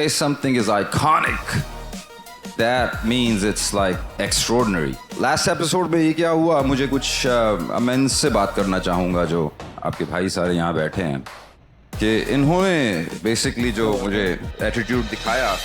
If something is iconic, that means it's like extraordinary. Last episode में ये क्या हुआ, मुझे कुछ मैं इनसे बात करना चाहूँगा जो आपके भाई सारे यहाँ बैठे हैं, कि इन्होंने बेसिकली जो मुझे एटीट्यूड दिखाया।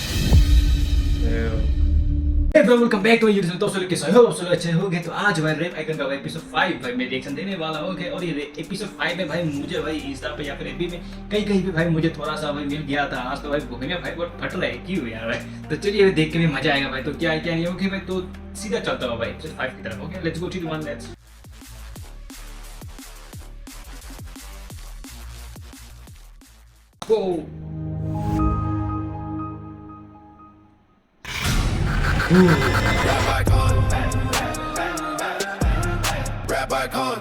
Hey bro, welcome back to YouTube. दोस्तों लोग कैसे हो? सब अच्छे होंगे। तो आज भाई रैप आइकन का एपिसोड 5 भाई मैं रिएक्शन देने वाला हूँ। और ये एपिसोड 5 में भाई मुझे भाई इंस्टा पे या फिर एफबी में कहीं पे भाई मुझे थोड़ा सा भाई मिल गया था। आज तो भाई भूखने भाई बहुत फट रहा है क्यों यार भाई। तो चलिए देख के भी मजा आएगा भाई। तो क्या नहीं ओके भाई, तो सीधा चलता हूँ भाई एपिसोड 5 की तरफ। Okay let's go 3 2 1 let's go. Rap icon.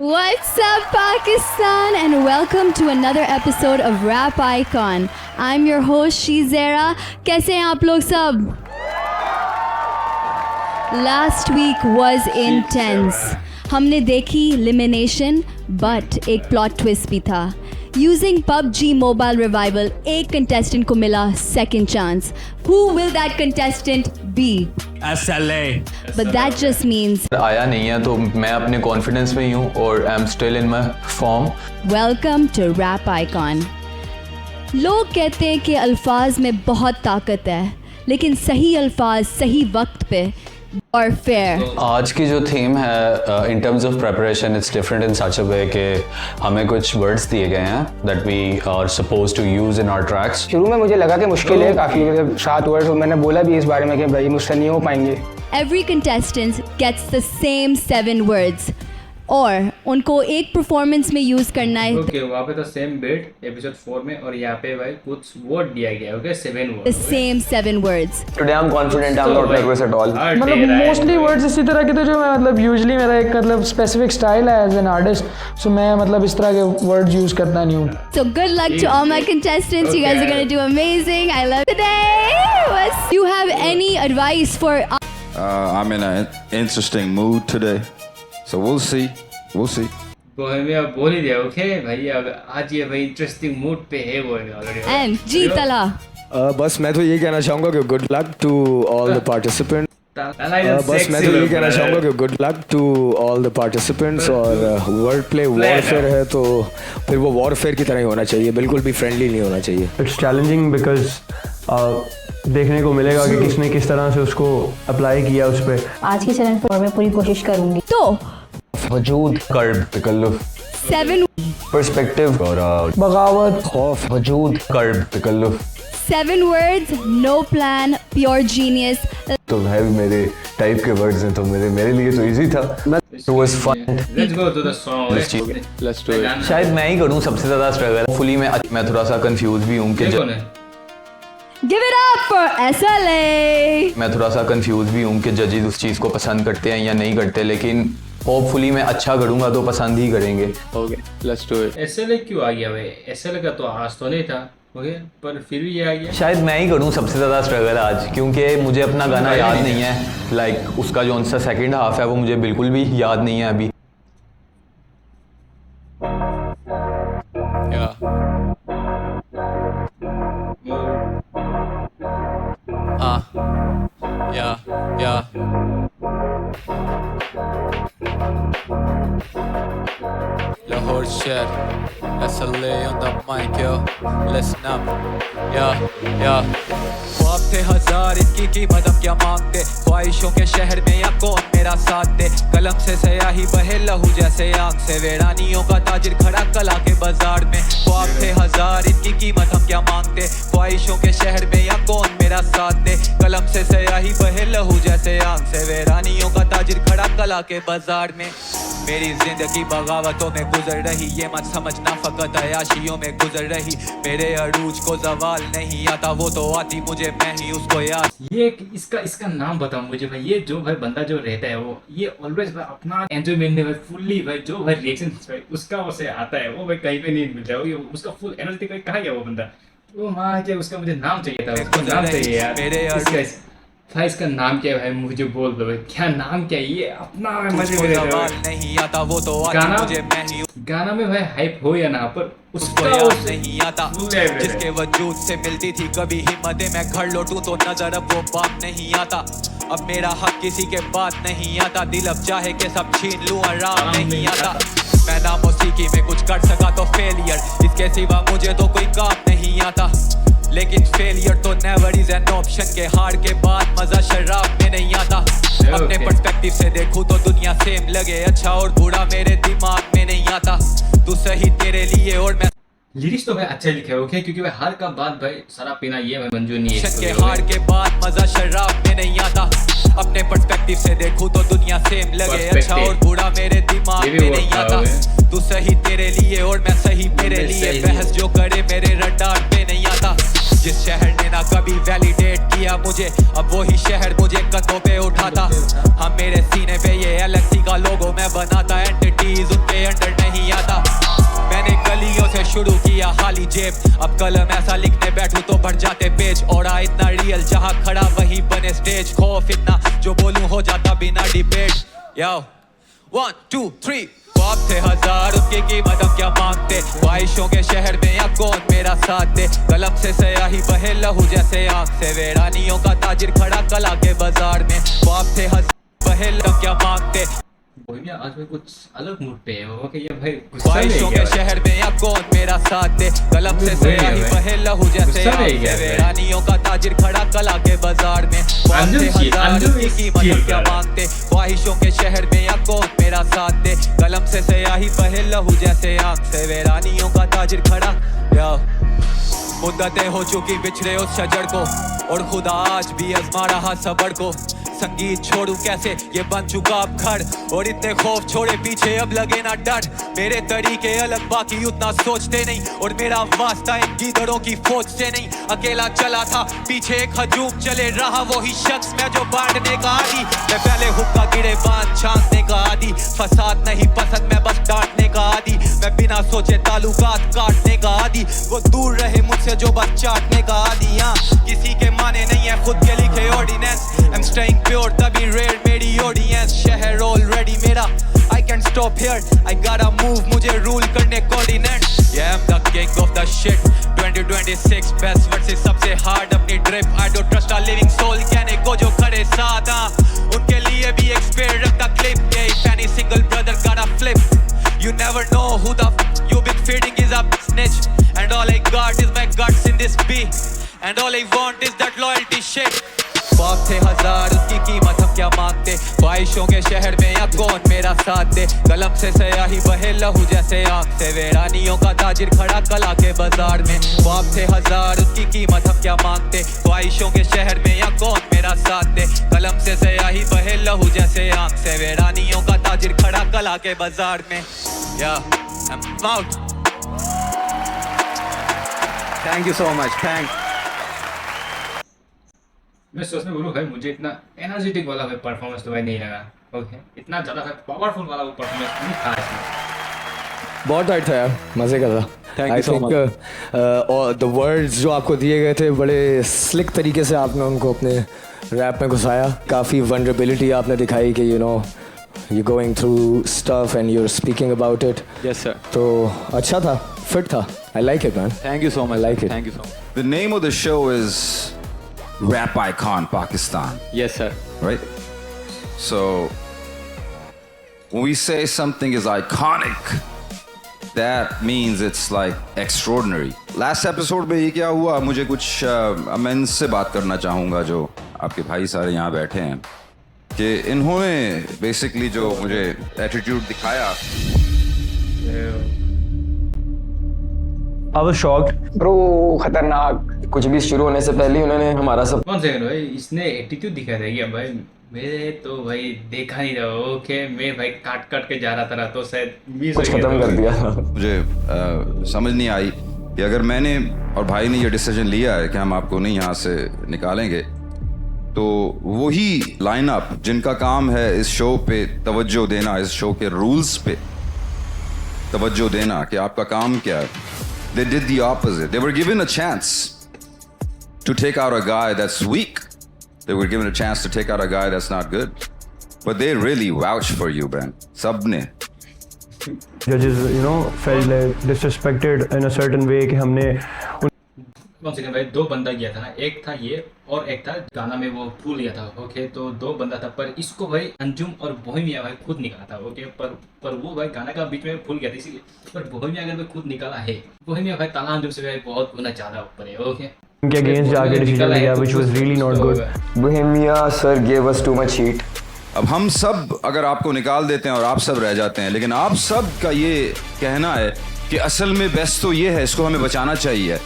What's up, Pakistan, and welcome to another episode of Rap Icon. I'm your host Shizera. कैसे हैं आप लोग सब? Last week was intense. हमने देखी elimination, but एक plot twist भी था. Using PUBG Mobile Revival, एक contestant को मिला second chance. Who will that contestant be? SLA. But that just means आया नहीं है तो मैं अपने कॉन्फिडेंस में ही हूँ और I am still in my form. Welcome to rap icon. लोग कहते हैं कि अल्फाज में बहुत ताकत है, लेकिन सही अल्फाज सही वक्त पे और फेयर। आज की जो थीम है in terms of preparation it's different in such a way कि हमें कुछ वर्ड्स दिए गए हैं that we are suppose to use in our tracks. शुरू में मुझे लगा कि मुश्किल है काफ़ी, मतलब 7 वर्ड्स मैंने बोला भी इस बारे में कि भाई मुझसे नहीं हो पाएंगे। Every contestant gets the same 7 words और उनको एक परफॉर्मेंस में यूज करना है। ओके वहाँ पे तो सेम बेट एपिसोड 4 में, और यहाँ पे भाई कुछ वर्ड दिया गया। Okay 7 The same 7 words. Today I am confident, I am not nervous at all. मतलब मोस्टली वर्ड्स इसी तरह के थे जो मैं मतलब यूजुअली मेरा एक मतलब स्पेसिफिक स्टाइल है एज एन आर्टिस्ट, सो मैं मतलब इस तरह के वर्ड्स यूज करता नहीं हूँ। So good luck to all my contestants. You guys are gonna do amazing. I love today. You have any advice for I'm in an interesting mood today, so we'll see. मैं अब बोल ही दिया। Okay भाई अब आज ये भाई interesting mood पे है वो ऑलरेडी। and जी तला? बस मैं तो ये कहना चाहूँगा कि good luck to all the participant. बस मैं तो ये कहना चाहूँगा कि good luck to all the participants. और वर्ड प्ले वॉरफेयर है तो फिर वो वॉरफेयर की तरह ही होना चाहिए, बिल्कुल भी फ्रेंडली नहीं होना चाहिए। इट्स चैलेंजिंग बिकॉज देखने को मिलेगा कि किसने किस तरह से उसको अप्लाई किया उस पर। आज की चैलेंज पर मैं पूरी कोशिश करूंगी। तो वजूद, कर्ब, तकल्लुफ, 7 पर्सपेक्टिव, बगावत, खौफ, वजूद, कर्ब, तकल्लुफ। 7 words, no plan, pure genius. तो भाई मेरे टाइप के वर्ड्स हैं तो मेरे लिए तो इजी था। It was fun. Let's go to the song. Let's do it. शायद मैं ही करूँ सबसे ज़्यादा स्ट्रगल। फुली मैं थोड़ा सा कंफ्यूज भी हूँ कि Give it up for SLA. मैं थोड़ा सा कंफ्यूज भी हूँ कि जजेस उस चीज़ को पसंद करते हैं या नहीं करते, लेकिन होपफुली मैं अच्छा करूँगा तो पसंद ही करेंगे। Okay let's do it. SLA क्यों आ गया भाई? एसएलए का तो आज तो नहीं था। ओके पर फिर भी ये आ गया। शायद मैं ही करूँ सबसे ज़्यादा स्ट्रगल आज, क्योंकि मुझे अपना गाना याद नहीं है। लाइक उसका जो सा सेकंड हाफ है वो मुझे बिल्कुल भी याद नहीं है अभी। Lahore share. SLA on the mic, yo. Listen up. Yeah. ख्वाब थे हजार, इनकी कीमत हम क्या मांगते। ख्वाहिशों के शहर में या कौन मेरा साथ दे। कलम से स्याही बहे लहू जैसे आंख से। वेरानियों का ताजिर खड़ा कला के बाजार में। ख्वाब थे हजार, इनकी कीमत हम क्या मांगते। ख्वाहिशों के शहर में या कौन मेरा साथ दे। कलम से स्याही बहे लहू जैसे आंख से। वेरानियों का ताजिर खड़ा कला के बाजार में। मेरी जिंदगी बगावतों में गुजर रही, ये मत समझना फकत अयाशियों में गुजर रही। मेरे अरूज को जवाल नहीं आता, वो तो आती मुझे, मैं ही उसको याद। ये इसका नाम बताओ मुझे भाई। ये जो भाई बंदा जो रहता है वो ये ऑलवेज भाई अपना एंजॉयमेंट में भाई फुल्ली भाई जो भाई रिएक्शन भाई उसका उसे आता है वो भाई कहीं पे नहीं मिलता है। उसका फुल एनर्जी कहाँ गया वो बंदा? वो माँ के उसका मुझे नाम चाहिए था, उसको नाम चाहिए यार। मेरे भाई इसका नाम क्या है भाई, मुझे बोल दो भाई, क्या नाम क्या है ये अपना मैं मजे में रहता हूँ। नहीं आता वो तो आज गाना मुझे मैं ही गाना में भाई हाइप हो या ना, पर उसको उसका याद नहीं आता full level है। जिसके वजूद से मिलती थी कभी हिम्मतें, मैं घर लौटूं तो नजर अब वो बात नहीं आता। अब मेरा हक किसी के बात नहीं आता, दिल अब चाहे के सब छीन लूं आराम नहीं आता। मैं ना मौसीकी में कुछ कर सका तो फेलियर, इसके सिवा मुझे तो कोई काम नहीं आता। लेकिन फेलियर तो नेवर इज एन ऑप्शन, के हार के बाद मजा शराब में नहीं आता। अपने पर्सपेक्टिव से देखूं तो दुनिया सेम लगे, अच्छा और बुरा मेरे दिमाग में नहीं आता। तू सही तेरे लिए और मैं लिरिक्स तो भाई अच्छे लिखे ओके, क्योंकि भाई हार का बाद भाई शराब पीना ये भाई मंजूर नहीं है। के हार के बाद मजा शराब में नहीं आता। अपने पर्सपेक्टिव से देखूं तो दुनिया सेम लगे, अच्छा और बुरा मेरे दिमाग में नहीं आता। तू सही तेरे लिए और मैं सही मेरे लिए, बहस जो करे मेरे रडार पे नहीं आता। जिस शहर ने ना कभी वैलिडेट किया मुझे, अब वही शहर मुझे कंधों पे उठाता। हम मेरे सीने पे ये LXC का लोगो मैं बनाता, एंटिटीज उनके अंडर नहीं आता। मैंने गलियों से शुरू किया खाली जेब, अब कलम ऐसा लिखने बैठूं तो बढ़ जाते पेज। और इतना रियल जहां खड़ा वहीं बने स्टेज, खौफ इतना जो बोलूं हो जाता बिना डिबेट। यो 1 2 3 ख्वाब थे हजार, उनकी कीमत हम क्या मांगते। ख्वाहिशों के शहर में या कौन मेरा साथ दे, कलम से स्याही बहे लहू जैसे आंख से। वेरानियों का ताजिर खड़ा कला के बाजार में, ख्वाब थे हजार बहे हम क्या मांगते। आज भाई कुछ अलग मूड पे है ओके, ये भाई गुस्सा ख्वाहिशों के शहर में या कौन मेरा साथ दे, कलम से स्याही बहे लहू जैसे आंख से। वेरानियों का ताजिर खड़ा कला के बाजार में, ख्वाब थे हजार, उनकी कीमत हम क्या मांगते। ख्वाहिशों के शहर में या कौन मेरा साथ दे, कलम से स्याही बहे लहू जैसे आंख से। वेरानियों का ताजिर खड़ा या मुद्दतें हो चुकी बिछड़े उस शजर को, और खुदा आज भी आजमा रहा सबर को। संगीत छोड़ू कैसे ये बन चुका अब घर, और इतने खौफ छोड़े पीछे अब लगे ना डर। मेरे तरीके अलग बाकी उतना सोचते नहीं, और मेरा वास्ता इन गीदड़ों की फौज से नहीं। अकेला चला था पीछे एक हजूम चले रहा वही शख्स मैं जो बांटने का आदी। मैं पहले हुक्का गिरे बांध छांटने का आदी, फसाद नहीं पसंद मैं बस डांटने का आदी। मैं बिना सोचे ताल्लुकात काटने का आदी, वो दूर रहे मुझसे जो बस चाटने का आदी। हाँ किसी के माने नहीं है खुद के लिखे ऑर्डिनेंस, I'm staying pure तभी रेयर मेरी ऑडियंस। शहर ऑलरेडी मेरा I can't stop here, I gotta move मुझे रूल करने coordinate. Yeah I'm the king of the shit 2026 best versus सबसे hard अपनी drip. I don't trust a living soul कहने को जो खड़े साथ, उनके लिए भी एक स्पेयर रखता clip. Yeah if any single brother gotta flip, you never know who the you been feeding is a snitch, and all I got is my guts in this beat, and all I want is that loyalty shit। ख्वाब थे हजार, उसकी कीमत हम क्या मांगते। ख्वाहिशों के शहर में या कौन मेरा साथ दे, कलम से स्याही बहे लहू जैसे आंख से। वेरानियों का ताजिर खड़ा कला के बाजार में, ख्वाब थे हजार, उसकी कीमत हम क्या मांगते। ख्वाहिशों के शहर में या कौन मेरा साथ दे, कलम से स्याही बहे लहू जैसे आंख से। वेरानियों का ताजिर खड़ा कला के बाजार में। I'm out। Thank you so much. मैं सोच में बोलूँ भाई, मुझे इतना एनर्जेटिक वाला भाई परफॉर्मेंस तो भाई नहीं लगा ओके, इतना ज़्यादा भाई पावरफुल वाला वो परफॉर्मेंस नहीं था इसमें। बहुत टाइट था यार, मज़े का था। आई थिंक और द वर्ड्स जो आपको दिए गए थे बड़े स्लिक तरीके से आपने उनको अपने रैप में घुसाया। काफ़ी वनरेबिलिटी आपने दिखाई कि you're going through stuff and you're speaking about it. Yes sir. तो अच्छा था, फिट था। I like it man. Thank you so much. I like it. Thank you so much. The name of the show is Rap Icon Pakistan, Yes sir. right? So when we say something is iconic, that means it's like extraordinary. Last episode में ये क्या हुआ, मुझे कुछ मैं इनसे बात करना चाहूँगा जो आपके भाई सारे यहाँ बैठे हैं, कि इन्होंने बेसिकली जो मुझे एटीट्यूड दिखाया। I was shocked. ब्रो खतरनाक, कुछ भी शुरू होने से पहले ही उन्होंने हमारा सब कौन सेकंड भाई इसने एटीट्यूड दिखाया था क्या भाई? मेरे तो भाई देखा नहीं था ओके, मैं भाई काट काट के जा रहा था तो शायद मिस कुछ खत्म कर दिया। मुझे समझ नहीं आई कि अगर मैंने और भाई ने ये डिसीजन लिया है कि हम आपको नहीं यहाँ से निकालेंगे, तो वही लाइनअप जिनका काम है इस शो पे तवज्जो देना, इस शो के रूल्स पे तवज्जो देना कि आपका काम क्या है, they did the opposite. They were given a chance to take out a guy that's weak. they were given a chance to take out a guy that's not good. But they really vouched for you, man. Sabne. Judges, you know, felt like disrespected in a certain way कि हमने कम से कम भाई 2 बंदा गया था ना, एक था ये और एक था गाना में वो भूल गया था। ओके, तो 2 बंदा था, पर इसको भाई अंजुम और बोहेमिया भाई खुद निकाला था। ओके, पर वो भाई गाना का बीच में भूल गया था इसीलिए, पर बोहेमिया अगर खुद निकाला है, बोहेमिया भाई ताला अंजुम से भाई बहुत गुना ज्यादा ऊपर है। ओके, उनके अगेंस्ट जाके डिसीजन लिया which was really not good. Bohemia sir gave us too much heat. अब हम सब अगर आपको निकाल देते हैं और आप सब रह जाते हैं, लेकिन आप सब का ये कहना है कि असल में बेस्ट तो ये है, इसको हमें बचाना चाहिए।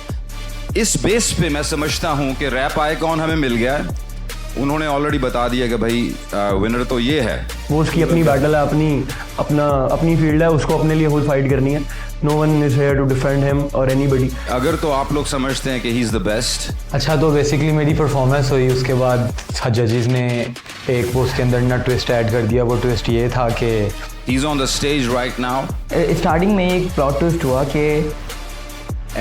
इस बेस पे मैं समझता हूँ कि रैप आइकॉन हमें मिल गया है। उन्होंने ऑलरेडी बता दिया कि भाई विनर तो ये है। वो उसकी अपनी बैटल है, अपनी फील्ड है, उसको अपने लिए खुद फाइट करनी है। No one is here to defend him और एनीबडी। अगर तो आप लोग समझते हैं कि ही इज द बेस्ट। अच्छा, तो बेसिकली मेरी परफॉर्मेंस हुई, उसके बाद जजेस ने एक वो उसके अंदर ना ट्विस्ट ऐड कर दिया। वो ट्विस्ट ये था कि he is on the stage right now. Starting में एक प्लॉट ट्विस्ट हुआ कि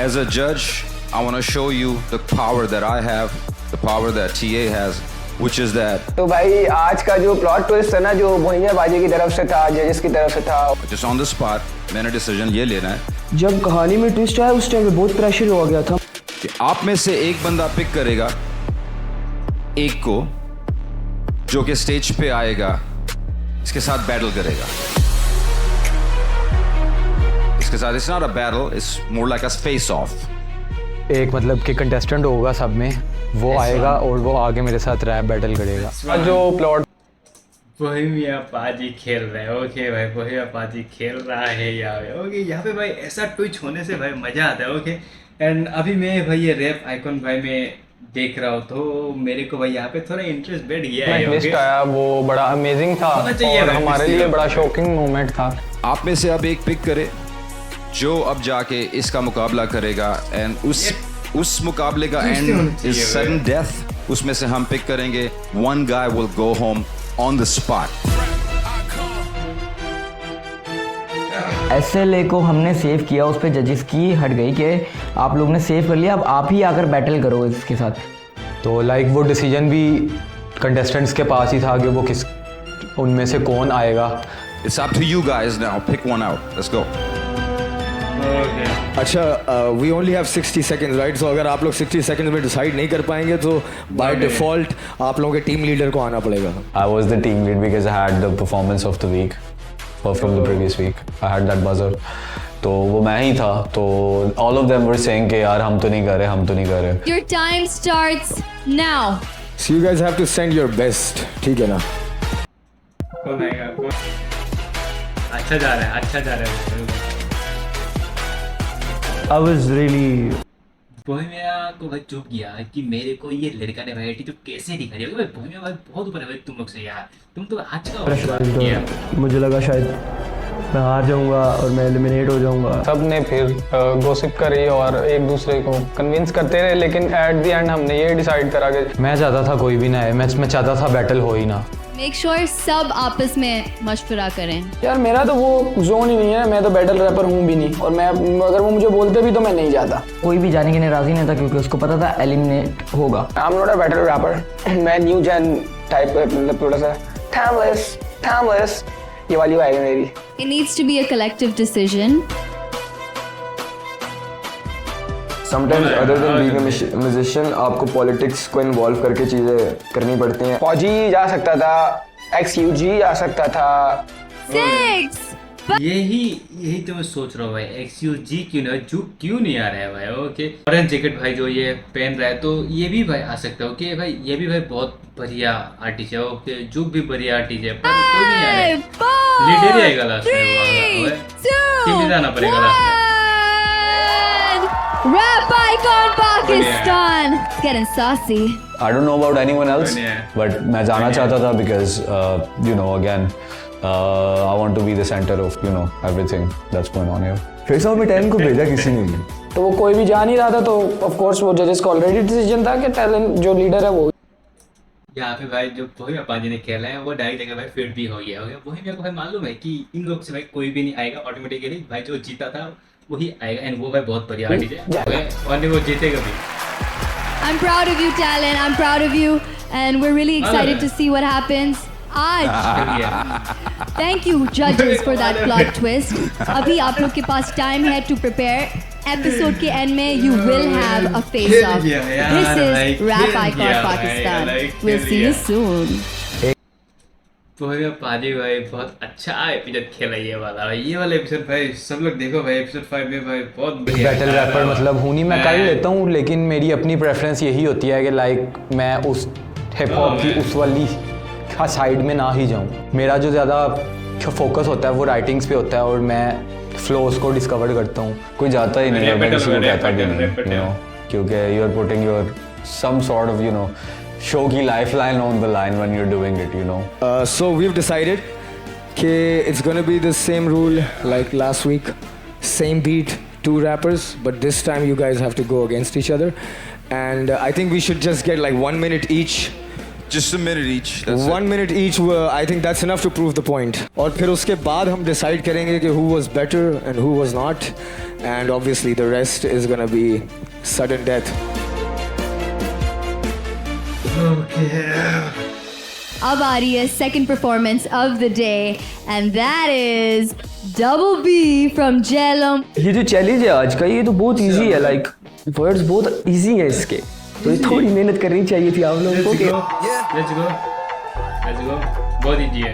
एज अ जज I want to show you the power that I have, the power that TA has, which is that तो भाई आज का जो प्लॉट ट्विस्ट है ना, जो बोहेमिया बाजी की तरफ से था, जजेस की तरफ से था, just on the spot मैंने डिसीजन ये लेना है। जब कहानी में ट्विस्ट आया उस टाइम पे बहुत प्रेशर हो गया था कि आप में से एक बंदा पिक करेगा एक को, जो कि स्टेज पे आएगा, इसके साथ बैटल करेगा। इसके साथ it's not a battle, it's more like a face off। एक मतलब कि कंटेस्टेंट होगा सब में, वो आएगा और वो आगे मेरे साथ रैप बैटल करेगा। जो प्लॉट बोहेमिया पाजी खेल रहा है। ओके भाई, बोहेमिया पाजी खेल रहा है यहाँ पे। ओके, यहाँ पे भाई ऐसा ट्विच होने से भाई मजा आता है। ओके, एंड अभी मैं भाई ये रैप आइकॉन भाई मैं देख रहा हूँ, तो मेरे को भाई यहाँ पे थोड़ा इंटरेस्ट बैठ गया है। ट्विस्ट आया वो बड़ा अमेजिंग था और हमारे लिए बड़ा शॉकिंग मोमेंट था। आप में से अब एक पिक करे जो अब जाके इसका मुकाबला करेगा, एंड उस मुकाबले का एंड इज सडन डेथ। उसमें से हम पिक करेंगे, one guy will go home on the spot. SLA को हमने सेव किया, उस पर जजेस की हट गई कि आप लोग ने सेव कर लिया, अब आप ही आकर बैटल करो इसके साथ। तो लाइक वो डिसीजन भी कंटेस्टेंट्स के पास ही था कि वो किस उनमें से कौन आएगा। It's up to you guys now, pick one out, let's go। अच्छा, we only have 60 seconds right. So अगर आप लोग 60 सेकेंड्स में डिसाइड नहीं कर पाएंगे तो बाय डिफॉल्ट आप लोगों के टीम लीडर को आना पड़ेगा। I was the team lead because I had the performance of the week or from the previous week. I had that buzzer. तो वो मैं ही था। तो all of them were saying कि यार हम तो नहीं कर रहे। Your time starts now. So you guys have to send your best, ठीक है ना? कौन आएगा? अच्छा जा रहा है। I was really बोहेमिया को भाई चुप गया कि मेरे को ये लड़का ने भाई एटीट्यूड कैसे दिखा दिया। भाई बोहेमिया भाई बहुत ऊपर है भाई तुम लोग से यार, तुम तो आज का pressurized किया। मुझे लगा शायद मैं हार जाऊंगा और मैं एलिमिनेट हो जाऊंगा। सब ने फिर गॉसिप करी और एक दूसरे को कन्विंस करते रहे, लेकिन एट द एंड हमने ये डिसाइड करा कि मैं चाहता था कोई भी ना है, मैं चाहता था बैटल हो ही ना। Make sure सब आपस में मशवरा करें। यार मेरा तो वो जोन ही नहीं है, मैं तो बैटल रैपर हूँ भी नहीं, और मैं अगर वो मुझे बोलते भी तो मैं नहीं जाता। कोई भी जाने के लिए राजी नहीं था क्योंकि उसको पता था एलिमिनेट होगा। I am not a battle rapper, मैं न्यू जेन टाइप, मतलब थोड़ा सा टाइमलेस ये वाली वाइब है मेरी। It needs to be a collective decision. Sometimes other than being a musician, आपको पॉलिटिक्स को इन्वॉल्व करके चीज़ें करनी पड़ती हैं। फौजी जा सकता था, XUG जा सकता था। 6 यही तो मैं सोच रहा हूँ भाई, XUG क्यों नहीं आ रहा है भाई। ओके, ऑरेंज जैकेट भाई जो ये पहन रहा है, तो ये भी भाई आ सकता है। ओके भाई, ये भी भाई बहुत बढ़िया आर्टिस्ट है। ओके, जुग भी बढ़िया आर्टिस्ट है, पर कोई नहीं आ रहा है। लीडर ही आएगा लास्ट में, टीम लीडर आना पड़ेगा लास्ट में। Rap icon Pakistan. It's getting saucy. I don't know about anyone else, but मैं जाना चाहता था because you know again I want to be the center of everything that's going on here. Face of में 10 को भेजा किसी ने नहीं, तो वो कोई भी जा नहीं रहा था, तो ऑफ कोर्स वो जजेस का ऑलरेडी डिसीजन था कि टैलेंट जो लीडर है वो। यहाँ पे भाई जो बोहेमिया पाजी ने खेला है वो डायरेक्ट जगह भाई फिट भी हो गया। बोहेमिया को भाई मालूम है कि इन लोग से भाई कोई भी नहीं आएगा ऑटोमेटिकली, भाई जो जीता था वही आएगा, एंड वो भाई बहुत बढ़िया आर्टिस्ट है और वो जीतेगा भी। I'm proud of you, Talent. I'm proud of you. and we're really excited to see what happens. आज थैंक यू जजेस फॉर दैट प्लॉट ट्विस्ट. अभी आप लोग के पास टाइम है टू प्रिपेयर. एपिसोड के एंड में you will have a face off. This is rap icon Pakistan. Will see you soon. तो भाई पाजी भाई बहुत अच्छा एपिसोड खेला ये वाला एपिसोड भाई. सब लोग देखो भाई एपिसोड 5 में भाई बहुत बढ़िया बैटल रैपर मतलब हूँ नहीं, मैं कर लेता हूँ, लेकिन मेरी अपनी प्रेफरेंस यही होती है कि लाइक मैं उस हिप हॉप की उस वाली साइड में ना ही जाऊँ. मेरा जो ज़्यादा फोकस होता है वो राइटिंग्स पे होता है और मैं फ्लोज को डिस्कवर करता हूँ. कोई जाता ही नहीं है, मैं किसी को कहता भी नहीं, यू नो, क्योंकि you are putting your some sort of, you know, show की lifeline on the line when you're doing it, you know. So we've decided it's gonna be the same rule like last week, same beat, 2 rappers, but this time you guys have to go against each other, and I think we should just get like 1 minute each. Just a minute each. 1 minute each. I think that's enough to prove the point. और फिर उसके बाद हम decide करेंगे कि who was better and who was not, and obviously the rest is gonna be sudden death. अब आ रही है second performance of the day and that is double B from Jhelum. ये जो चैलेंज है आज का, ये तो बहुत इजी है. लाइक वर्ड्स बहुत इजी है इसके, तो ये थोड़ी मेहनत करनी चाहिए थी आप लोगों को. लेट्स गो बहुत इजी है.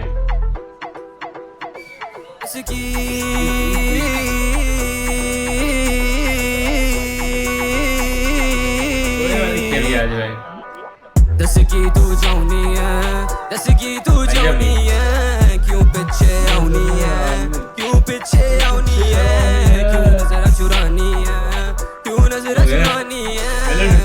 आज भाई दस की तू जाऊनी है, दस की तू जाऊनी है, क्यों पीछे आउनी है, क्यों पीछे आउनी है, क्यों नजर चुरानी है, क्यों नजर चुरानी है,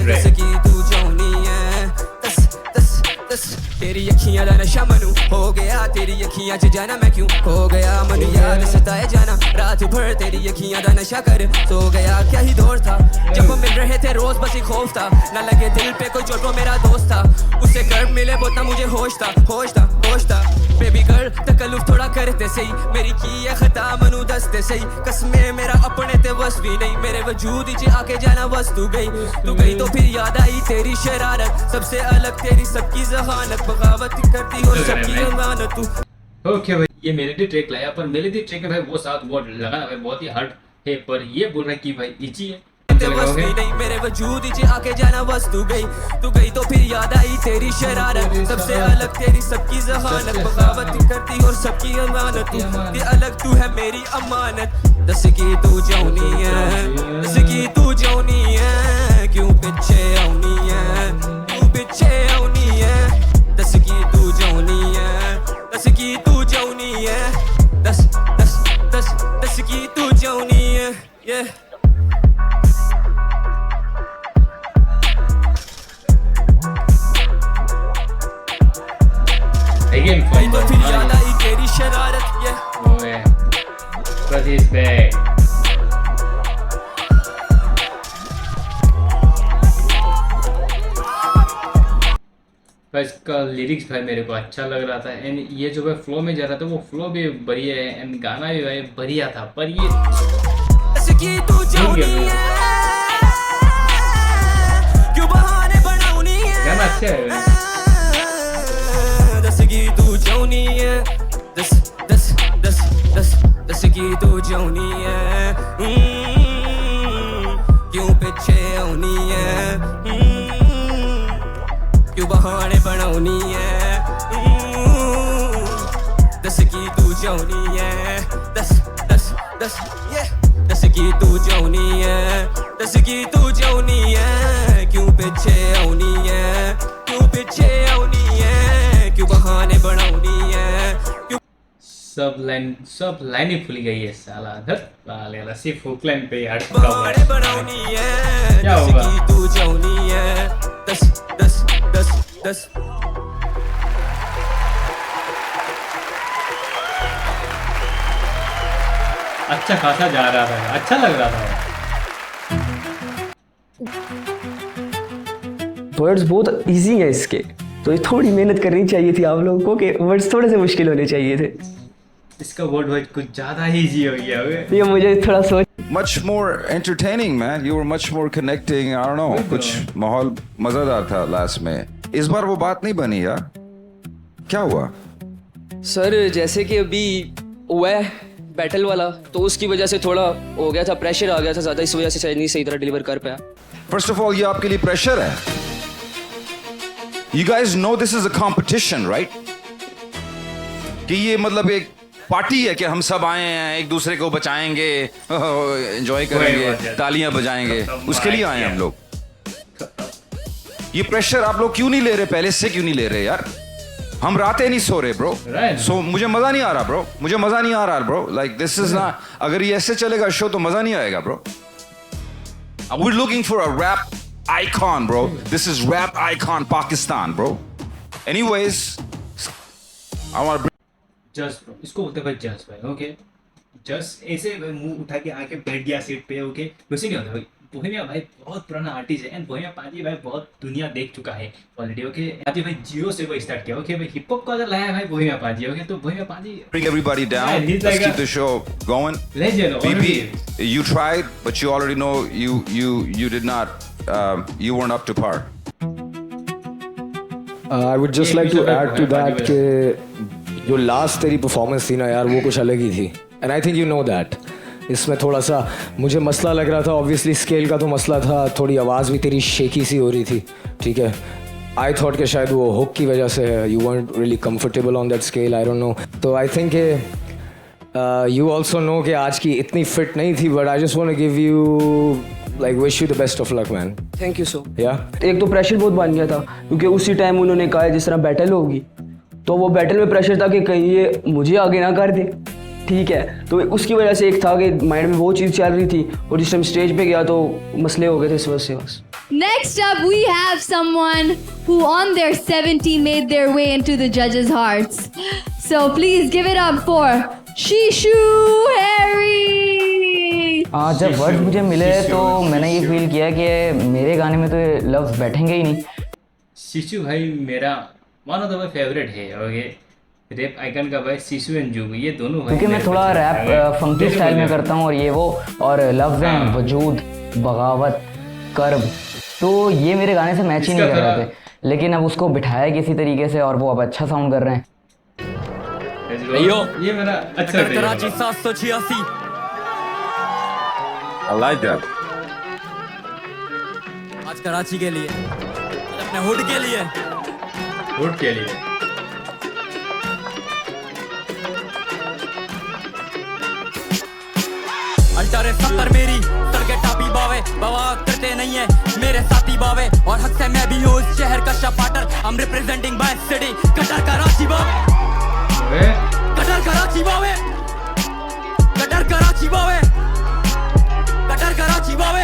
दस की तू जाऊनी है, दस दस दस. तेरी अखियां दा नशा मनु हो गया, तेरी अखियां च जाना मैं क्यों खो गया, मनु याद सताए जाना रात भर, तेरी अखियां दा नशा कर सो गया. क्या ही दौर था जब हम मिल रहे थे, रोज बस ही खौफ था, ना लगे दिल पे कोई चोट, वो मेरा दोस्त था, उसे कर्ब मिले वो ना मुझे होश था, होश था, होश था. बेबी गर्ल तकल्लुफ थोड़ा करते सही, मेरी की है खता मनु दसते सही, कसमें मेरा अपने ते बस भी नहीं, मेरे वजूद ही आके जाना बस तू गई तो फिर याद आई तेरी शरारत, सबसे अलग तेरी सबकी जहानत, बगावत करती और सबकी अमानत तू. ओके भाई ये मेलोडी ट्रैक लाया, पर मेलोडी ट्रैक में भाई वो साथ वर्ड लगाना भाई बहुत ही हार्ड है, पर ये बोल रहा है कि भाई इजी है. बस भी नहीं, मेरे वजूद ही आके जाना बस तू गई तो फिर याद आई तेरी शरारत, सबसे अलग तेरी सबकी जहानत, बगावत करती और सबकी अमानत, तू अलग तू है मेरी अमानत. दस की तू जाऊनी है, दस की तू जाऊनी है, क्यों पीछे आउनी है, क्यों पीछे आउनी है, दस की तू जाऊनी है, दस की तू जाऊनी है, दस दस दस दस की तू जाऊनी है. yeah. Again, तो फिर याद आई तेरी शरारत. But he's back. भाई इसका लिरिक्स भाई मेरे को अच्छा लग रहा था, एंड ये जो भाई फ्लो में जा रहा था वो फ्लो भी बढ़िया है, एंड गाना भी भाई बढ़िया था, पर ये गाना अच्छा है. दस की तू जाऊनी है, दस दस दस दस दस की तू जाऊनी है, क्यों पीछे आउनी है, क्यों बहाने बनाउनी है, दस की तू जाऊनी है, दस दस दस दस की तू जाऊनी है, दस की तू जाऊनी है, क्यों पीछे आउनी है, क्यों पीछे आउनी है, क्यों बहाने बनाउनी है, क्यों. सब लाइन ही भूल गई है साला. धत सिर्फ हुक लाइन पे यार बहाने बनाउनी है, क्या दस होगा? की तू जाऊनी है, दस दस दस दस. अच्छा खासा जा रहा था, अच्छा लग रहा था. वर्ड्स बहुत इजी है इसके, तो ये थोड़ी मेहनत करनी चाहिए थी आप लोगों को, कि वर्ड्स थोड़े से मुश्किल होने चाहिए थे. इसका वर्ड वाइज कुछ ज्यादा ही इजी हो गया. ये मुझे थोड़ा सोच. Much more entertaining, man. You were much more connecting. I don't know. कुछ माहौल मजेदार था लास्ट में. इस बार वो बात नहीं बनी यार, क्या हुआ? सर जैसे कि अभी हुआ है बैटल वाला, तो उसकी वजह से थोड़ा हो गया था, प्रेशर आ गया था ज़्यादा, इस वजह से शायद नहीं सही तरह डिलीवर कर पाया। फर्स्ट ऑफ ऑल ये आपके लिए प्रेशर है? You guys know this is a competition right? कि ये मतलब एक पार्टी है कि हम सब आए हैं, एक दूसरे को बचाएंगे, एंजॉय करेंगे, तालियां बजाएंगे, उसके लिए आए हैं हम लोग। ये प्रेशर आप लोग क्यों नहीं ले रहे, पहले से क्यों नहीं ले रहे यार? हम रातें नहीं सो रहे ब्रो, सो मुझे मजा नहीं आ रहा ब्रो, मुझे मजा नहीं आ रहा bro, like this is not, अगर ये ऐसे चलेगा शो तो मजा नहीं आएगा bro. We're looking for a rap icon, bro. This is rap icon Pakistan, bro. Anyways, I want to just bro, इसको बोलते हैं भाई जस्ट भाई, ओके। जस्ट ऐसे मुंह उठा के आके बैठ गया सीट पे, ओके, वैसे नहीं होता भाई। बोहेमिया भाई बहुत पुराना आर्टिस्ट है, एंड बोहेमिया पाजी भाई बहुत दुनिया देख चुका है ऑलरेडी, ओके। पाजी भाई जीरो से वो स्टार्ट किया, ओके भाई। हिप हॉप को अगर लाया भाई बोहेमिया पाजी, ओके, तो बोहेमिया पाजी bring everybody down. he's Let's like keep the show going. legend BP, already. you tried, but you already know you did not, you weren't up to par. I would just like to add to that कि जो last तेरी performance थी ना यार, वो कुछ अलग ही थी, and I think you know that. इसमें थोड़ा सा मुझे मसला लग रहा था, ऑब्वियसली स्केल का तो मसला था, थोड़ी आवाज़ भी तेरी शेकी सी हो रही थी, ठीक है। आई थॉट कि शायद वो हुक की वजह से है, you weren't really comfortable on that scale, I don't know। तो I think you also know कि आज की इतनी फिट नहीं थी, but I just want to give you like wish you the best of luck man। Thank you so. एक तो pressure बहुत बन गया था, क्योंकि उसी टाइम उन्होंने कहा जिस तरह बैटल होगी, तो वो बैटल में प्रेशर था कि कहीं ये मुझे आगे ना कर दे, ठीक है। तो उसकी वजह से एक था कि माइंड में वो चीज़ चल रही थी, और जिस टाइम स्टेज पे गया तो मसले हो गए थे इस वजह से बस। Next up, we have someone who on their 70 made their way into the judges' hearts. So please give it up for Shishu Harry. जब वर्ड मुझे मिले तो मैंने ये फील किया कि मेरे गाने में तो ये लफ्ज़ बैठेंगे ही नहीं। शिशु भाई मेरा one of the my favourite है, ओके। रैप आइकन का भाई शिशु एंड जुगू, ये दोनों भाई, क्योंकि मैं थोड़ा रैप फंकी स्टाइल में करता हूँ, और ये वो, और लफ्ज़ हैं वजूद, बगावत, कर्ब, तो ये मेरे गाने से मैच ही नहीं कर रहे थे, लेकिन अब उसको बिठाया किसी तरीके से और वो अब अच्छा साउंड कर रहे हैं। ये मेरा अच्छा है। Karachi 786 I like that. आज कराची के लिए, आज अपने हुड के लिए, वोट के लिए। अल्टर 70 मेरी सड़के टापी बावे, बवाल करते नहीं है मेरे साथी बावे, और हक से मैं भी हूँ इस शहर का शपाटर। I'm representing my city, cutter Karachi बावे, कटर कराची बावे, कटर कराची बावे, कटर कराची बावे।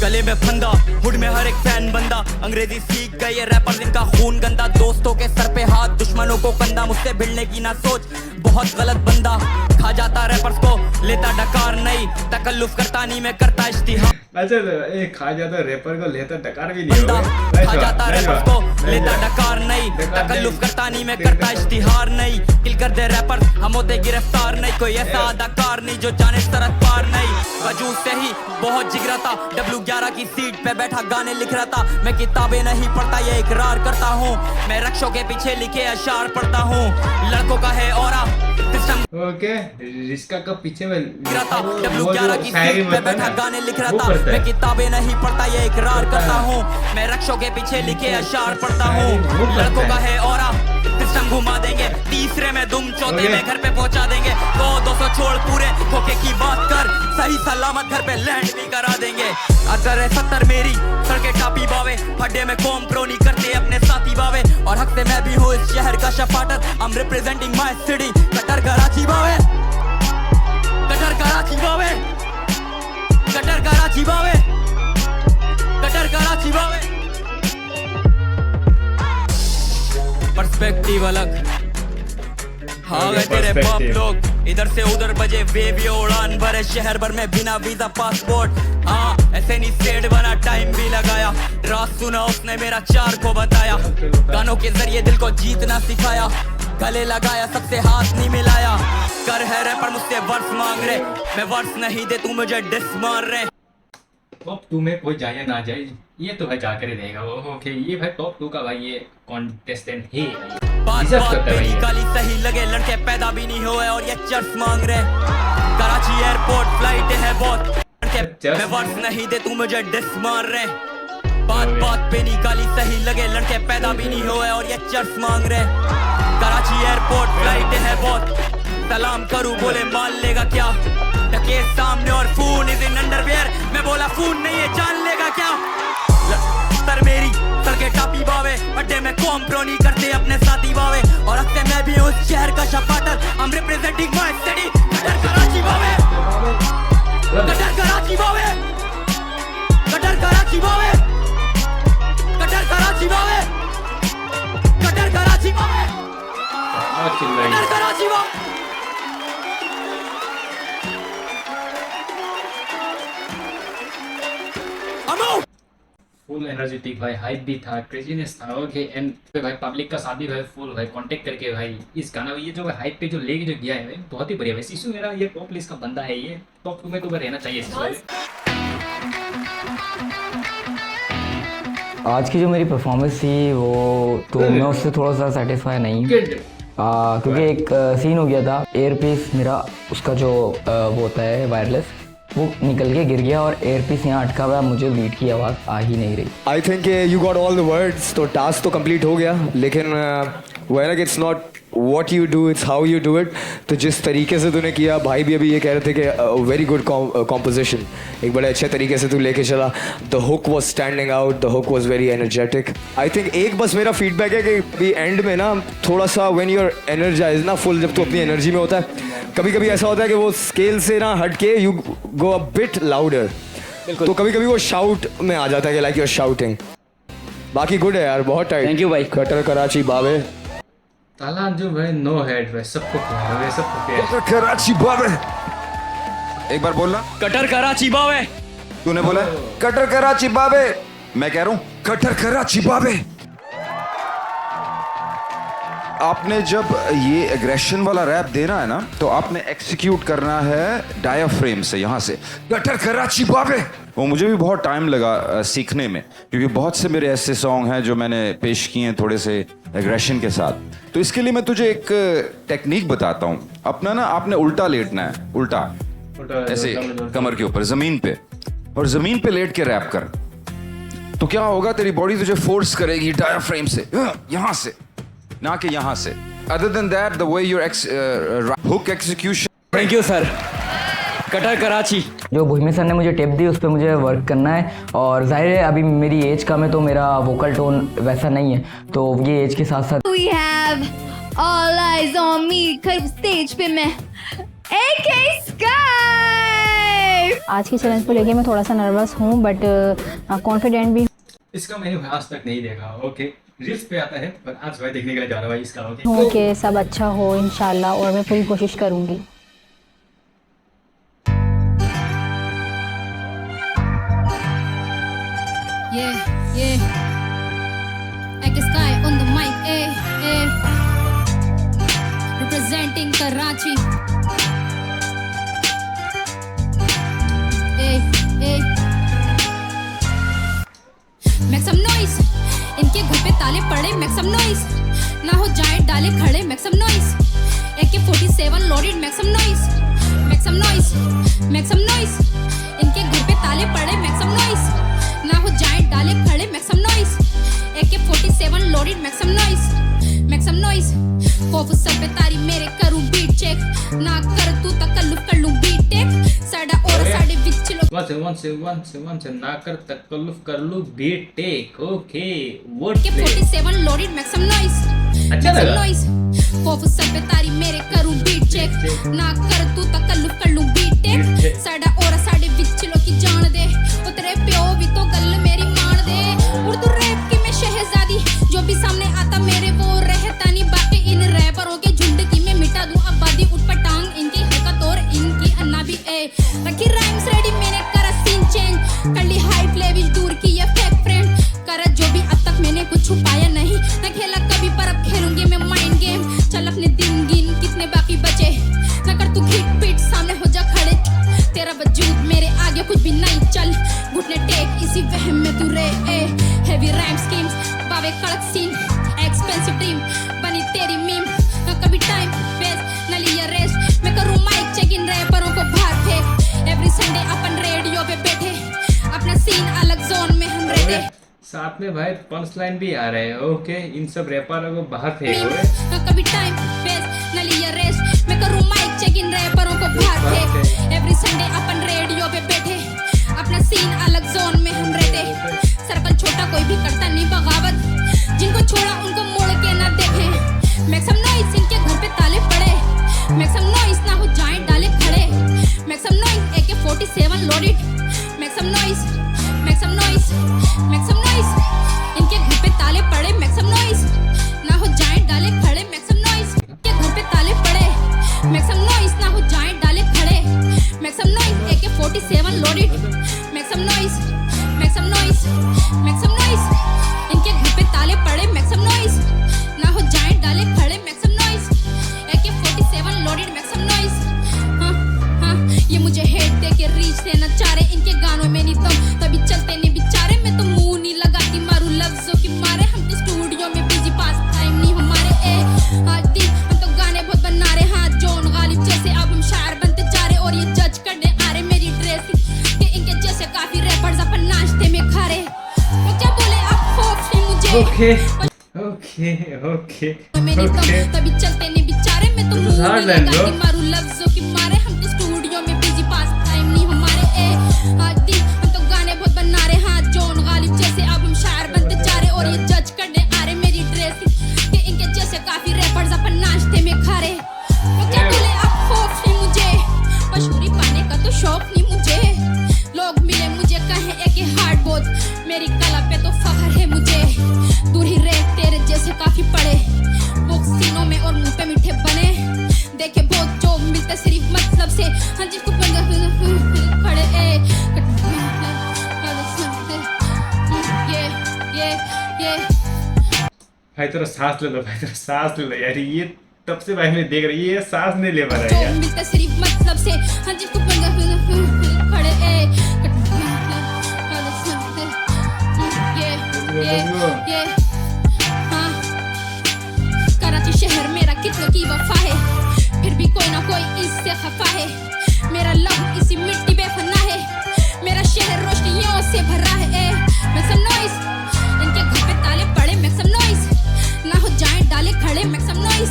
गले में फंदा, हुड में हर एक फैन बंदा, अंग्रेजी सीख गए रैपर जिनका खून गंदा, दोस्तों के सर पे हाथ, दुश्मनों को कंधा, मुझसे भिड़ने की ना सोच, बहुत गलत बंदा, खा जाता रैपर्स को, लेता डकार नहीं, तकल्लुफ करता नहीं, मैं करता इश्तिहार। अच्छा ये खा जाता रैपर को, लेता डकार भी नहीं होगा, खा जाता रैपर्स को, लेता डकार नहीं, तकल्लुफ करता नहीं, मैं करता इश्तिहार नहीं, किल कर दे रैपर, हम होते गिरफ्तार नहीं, कोई ऐसा अदाकार नहीं जो जाने सरहद पार नहीं। वजूद से ही बहुत जिगरा था, W11 की सीट पे बैठा गाने लिख रहा था, मैं किताबें नहीं पढ़ता ये इकरार करता हूँ, मैं रक्षों के पीछे लिखे अशार पढ़ता हूँ, लड़कों का है औरा सिस्टम, ओके। रिस्का का पीछे में W11 की सीट पे बैठा गाने लिख रहा था, मैं किताबें नहीं पढ़ता ये इकरार करता हूँ, मैं रक्षों के पीछे लिखे अशार पढ़ता हूँ, लड़कों का है औरा सिस्टम घुमा देंगे, तीसरे में दुम, चौथे में घर पे पहुंचा देंगे, 200 छोड़ पूरे धोखे की बात कर, सही सलामत घर पे लैंड भी करा देंगे। अगर 70 मेरी सड़के टापी बावे, हड्डे में कौम प्रो नहीं करते अपने साथी बावे, और हक से मैं भी हूँ इस शहर का शपाटर। I'm representing my city, cutter Karachi बावे, कटर कराची बावे, कटर कराची बावे, कटर कराची बावे। पर्सपेक्टिव अलग, हाँ गए तेरे बाप लोग, इधर से उधर बजे बेबी उड़ान भरे शहर भर में बिना वीजा पासपोर्ट, हाँ ऐसे नहीं सेट बना, टाइम भी लगाया, रात सुना उसने मेरा 4 को बताया, गानों के जरिए दिल को जीतना सिखाया, गले लगाया सबसे हाथ नहीं मिलाया, कर है रैपर मुझसे वर्स मांग रहे, मैं वर्स नहीं दे तू मुझे डिस मार रहे। टॉप 2 में कोई जाए या ना जाए, ये तो भाई जाकर ही रहेगा वो। ओके, ये भाई टॉप 2 का भाई ये कॉन्टेस्टेंट है, डिजर्व करता है भाई। निकाली सही लगे, लड़के पैदा भी नहीं हुए और ये चर्च मांग रहे। कराची एयरपोर्ट फ्लाइट है बहुत, मैं वर्ड्स नहीं दे तू मुझे डिस मार रहे। बात बात पे निकाली सही लगे, लड़के पैदा भी नहीं हुए और ये चर्च मांग रहे। कराची एयरपोर्ट फ्लाइट है बहुत, सलाम करूं बोले मान लेगा क्या। टके सामने और फोन इज इन अंडरवेयर, मैं बोला फोन नहीं है जान लेगा क्या। सर मेरी सर के टापी बावे, अड्डे में कॉम्प्रो नहीं करते अपने साथी बावे। और अब से मैं भी उस शहर का शपाटर, I am representing my city. कटर कराची बावे, कटर कराची बावे, कटर कराची बावे, कटर कराची बावे, कटर कराची बावे, कटर कराची बावे। फुल एनर्जेटिक भाई, हाइप भी था, क्रेजीनेस था। ओके, एंड भाई पब्लिक का साथ भी भाई फुल भाई कांटेक्ट करके भाई इस गाना ये जो हाइप पे जो लेके जो गया है भाई बहुत ही बढ़िया। वैसे इशू मेरा ये टॉप लिस्ट का बंदा है, ये टॉप 2 में तो रहना चाहिए। आज की जो मेरी परफॉर्मेंस थी वो तो मैं उससे थोड़ा सा सेटिस्फाई नहीं हूँ, क्योंकि एक सीन हो गया था। एयर पीस मेरा उसका जो वो होता है वायरलेस, वो निकल के गिर गया और एयर पीस यहाँ अटका हुआ, मुझे बीट की आवाज़ आ ही नहीं रही। आई think you got all the words, तो टास्क तो कंप्लीट हो गया, लेकिन when it's not what you do, it's how you do it। तो जिस तरीके से तूने किया, भाई भी अभी ये कह रहे थे कि वेरी गुड कॉम्पोजिशन, एक बड़े अच्छे तरीके से तू लेके चला। The hook was standing out, the hook was very energetic. I think एक बस मेरा फीडबैक है कि अभी एंड में ना थोड़ा सा व्हेन यू आर एनर्जाइज ना फुल, जब तू अपनी एनर्जी में होता है, कभी कभी ऐसा होता है कि वो स्केल से ना हट के you go a bit louder, तो कभी कभी वो शाउट में आ जाता है कि लाइक यू आर शाउटिंग। बाकी गुड है यार, बहुत टाइट। थैंक यू भाई। कटर कराची बाबे, ताला जो भाई नो हेड भाई, सबको प्यार, सबको प्यार। कटर कराची बाबे, एक बार बोलना। कटर कराची बावे। तूने बोला कटर कराची बाबे, मैं कह रहा हूं कटर कराची बाबे। आपने जब ये एग्रेशन वाला रैप देना है ना, तो आपने एक्सिक्यूट करना है डायाफ्रेम से, यहाँ से कटर कराची बाबे। वो मुझे भी बहुत टाइम लगा सीखने में, क्योंकि बहुत से मेरे ऐसे सॉन्ग हैं जो मैंने पेश किए हैं थोड़े से एग्रेशन के साथ। तो इसके लिए मैं तुझे एक टेक्निक बताता हूँ। अपना ना आपने उल्टा लेटना है, उल्टा ऐसे कमर के ऊपर जमीन पे, और जमीन पे लेट के रैप कर। तो क्या होगा, तेरी बॉडी तुझे फोर्स करेगी डायाफ्रेम से, यहाँ से ना कि यहाँ से। Other than that, the way your hook execution। Thank you sir. Cutter Karachi. जो भूमि सर ने मुझे टिप दी उस पर मुझे वर्क करना है, और जाहिर है अभी मेरी एज कम है तो मेरा वोकल टोन वैसा नहीं है, तो ये एज के साथ साथ। We have all eyes on me, stage पे मैं AK Sky। आज की चैलेंज को लेके मैं थोड़ा सा नर्वस हूँ, बट कॉन्फिडेंट भी। इसका मैंने आज तक नहीं देखा। ओके, रील्स पे आता है, पर आज भाई देखने के लिए जा रहा हूँ भाई इसका। ओके, सब अच्छा हो इंशाल्लाह, और मैं पूरी कोशिश करूँगी। Yeah, AK Sky on the mic, representing Karachi. Make some noise, इनके घर पे ताले पड़े, make some noise, ना हो जाए डाले खड़े, make some noise, AK-47 loaded, make some noise, make some noise, make some noise, इनके घर पे ताले पड़े, make some noise, ना हो जाए डाले खड़े, make some noise, AK-47 loaded, make some noise, make some noise, खौफ सर पे तारी मेरे करूं बीट चेक, ना कर तू तकल्लुफ कर लूं बीट टेक, साड़ा और साड़े विच लो once ना कर तकल्लुफ कर लूं beat take. Okay, word AK-47 loaded, make some noise, अच्छा लगा। noise, खौफ सर पे तारी मेरे करूं बीट चेक, ना कर तू तकल्लुफ कर लूं बीट टेक, साड़ा और साड़े विच लो की जान दे, ओ तेरे प्यो भी तो गल मेरी मान दे, उर्दू रैप की मैं शहजादी, जो भी सामने आता मेरे वो रहता नहीं, बाकी इन रैपरों के झुंड की मैं मिटा दूं आबादी, उठ पर टांग इनकी हरकत और इनकी अन्ना भी रखी राइम्स रेडी, मैंने करा सीन चेंज, कर ली हाई फ्लेविश दूर की ये फेक फ्रेंड, करा जो भी अब तक मैंने कुछ छुपाया नहीं, न खेला कभी पर अब खेलूंगी मैं माइंड गेम, चल अपने दिन गिन कितने बाकी बचे, न कर तू खिट पिट सामने हो जा खड़े, तेरा वजूद मेरे आगे कुछ भी नहीं, चल घुटने तू रे ए हेवी राइम स्कीम्स बावे कड़क सीन एक्सपेंसिव ड्रीम बनी तेरी मीम ना कभी टाइम वेस्ट न लिया रेस्ट मैं करूँ माइक चेक इन रैपरों को बाहर फेंक एवरी संडे अपन रेडियो पे बैठे अपना सीन अलग जोन में हम रहते साथ में भाई पंच लाइन भी आ रहे हैं ओके इन सब रैपरों को बाहर फेंको ना कभी टाइम वेस्ट न लिया रेस्ट मैं करूँ माइक चेक इन रैपरों को बाहर फेंक एवरी संडे अपन रेडियो पे बैठे अपना सीन अलग जोन में हम रहते सर्कल छोटा कोई भी करता नहीं बगावत जिनको छोड़ा उनको मोड़ के ना देखे मैक्सिमम नॉइस इनके घर पे ताले पड़े मैक्सिमम नॉइस ना हो जाएं डाले खड़े maximum noise AK-47 loaded maximum noise maximum noise maximum noise इनके घर पे ताले पड़े मैक्सिमम नॉइस ना हो जाएं डाले खड़े मैक्सिमम नॉइस इनके घर पे ताले पड़े मैक्सिमम नॉइस ना हो जाएं डाले खड़े maximum noise AK-47 loaded maximum noise maximum noise maximum noise इनके घर पे ताले पड़े मैक्सिमम नॉइस ना हो जाएं डाले खड़े maximum noise AK-47 loaded maximum noise हाँ हाँ ये मुझे हेट दे के रीच देना चाह रहे इनके गानों में नहीं दम तभी चलते नहीं बेचारे मैं तो मुंह नहीं लगाती मारू लफ्जों की मारे हम तो स्टूडियो में बिजी पास टाइम नहीं हमारे ए आज दिन हम तो गाने बहुत बना रहे हाँ जॉन गालिब जैसे अब हम शायर बनते जा रहे और ये जज करने आ रहे मेरी ड्रेसिंग कि इनके जैसे काफी रैपर्स अपन नाश्ते में खा रहे तो क्या बोले आप खौफ नहीं मुझे ओके ओके ओके ओके तभी चलते नहीं बेचारे मैं तो मुंह नहीं लगाती मारू लफ्जों की मारे हम तो स्टूडियो में बिजी पास टाइम नहीं हमारे ए आज दिन हम तो गाने बहुत बना रहे हाँ जॉन गालिब जैसे अब हम शायर बनते जा रहे और ये जज करने आ रहे मेरी ड्रेसिंग कि इनके जैसे काफी रैपर्स अपन नाश्ते में खा रहे तो क्या बोले आप खौफ नहीं मुझे मशहूरी पाने का तो शौक नहीं मुझे लोग मिले मुझे कहे एक हार्ड बोझ मेरी कला पे तो फख्र है मुझे दूर ही रह तेरे जैसे काफी पड़े बुक सीनों में और मुंह पे मीठे बने देखे बहुत जो मिलते सिर्फ मतलब से हाँ जिसको खड़े ये भाई तेरा सांस ले लो भाई तेरा सांस ले लो यार ये तब से भाई मैं देख रही है ये सांस नहीं ले पा रहा है यार मिलते सिर्फ मतलब से हाँ जिसको खड़े ये हाँ कराची शहर मेरा कितनों की वफा है फिर भी कोई ना कोई इससे खफा है मेरा लव इसी मिट्टी पे फना है मेरा शहर रोशनियों से भरा है मैक्सिमम नॉइस इनके घर पे ताले पड़े मैक्सिमम नॉइस ना हो जाएं डाले खड़े maximum noise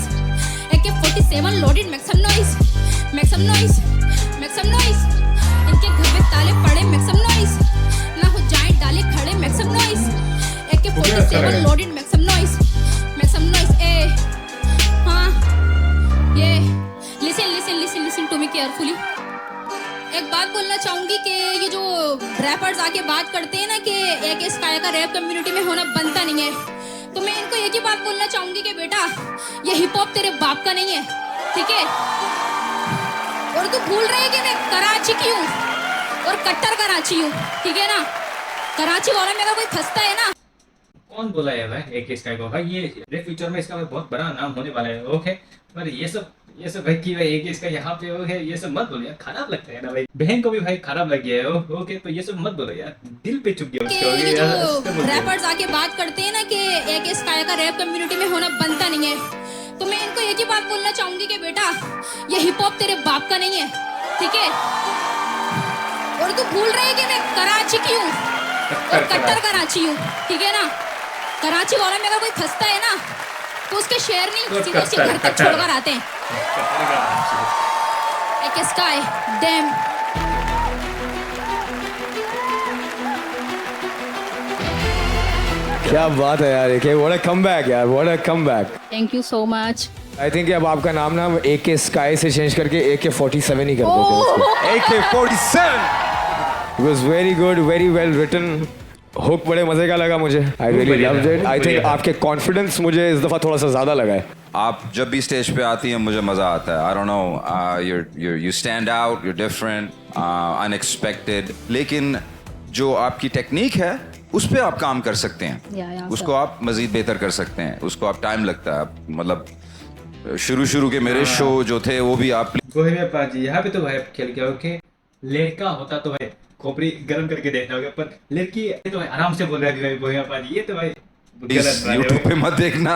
AK-47 loaded maximum noise maximum noise maximum noise इनके घर पे ताले पड़े मैक्सिमम नॉइस ना हो जाएं डाले खड़े maximum noise AK-47 loaded maximum noise ए हाँ ये लिसन टू मी केयरफुली एक बात बोलना चाहूंगी कि ये जो रैपर्स आके बात करते हैं ना कि AK स्काई का रैप कम्युनिटी में होना बनता नहीं है तो मैं इनको एक ही बात बोलना चाहूंगी कि बेटा ये हिप हॉप तेरे बाप का नहीं है ठीक है और तू भूल रहे कि मैं कराची की हूँ और कट्टर कराची हूँ ठीक है ना कराची वाला में अगर कोई फंसता है ना कौन बोला है भाई AK स्काई को भाई ये फ्यूचर में इसका बहुत बड़ा नाम होने वाला है ओके पर ये सब भाई की भाई AK स्काई यहाँ पे ओके ये सब मत बोलो यार खराब लगता है ना भाई बहन को भी भाई खराब लग गया है ओके तो ये सब मत बोलो यार दिल पे चुप गया उसका रैपर्स आके बात करते हैं ना कि AK स्काई का रैप कम्युनिटी में होना बनता नहीं है तो मैं इनको एक ही बात बोलना चाहूंगी कि बेटा ये हिप हॉप तेरे बाप का नहीं है ठीक है और तू भूल रहे कि मैं कराची की हूँ और कट्टर कराची हूँ ठीक है ना कराची वाला में अगर कोई फंसता है ना तो उसके शेयर नहीं सीधे उसके घर तक छोड़कर आते हैं AK स्काई डैम क्या बात है यार AK व्हाट अ कमबैक यार what a comeback thank you so much I think अब आपका नाम ना AK स्काई से चेंज करके AK-47 ही कर देते हैं AK-47 it was very good very well written hook बड़े मजे का लगा मुझे I really loved it I think आपके कॉन्फिडेंस मुझे इस दफा थोड़ा सा ज्यादा लगा है आप जब भी स्टेज पे आती हैं मुझे मज़ा आता है I don't know you stand out you different unexpected लेकिन जो आपकी टेक्निक है उस पर आप काम कर सकते हैं उसको आप मज़ीद बेहतर कर सकते हैं उसको आप टाइम लगता है मतलब शुरू के मेरे शो जो थे वो भी आप गोहे में पाजी यहाँ पे तो भाई खेल गया ओके लड़का होता तो भाई खोपड़ी गर्म करके देखना होगा। पर लड़की ये तो भाई आराम से बोल रहा है कि भैया पाजी, ये तो भाई यूट्यूब पे मत देखना।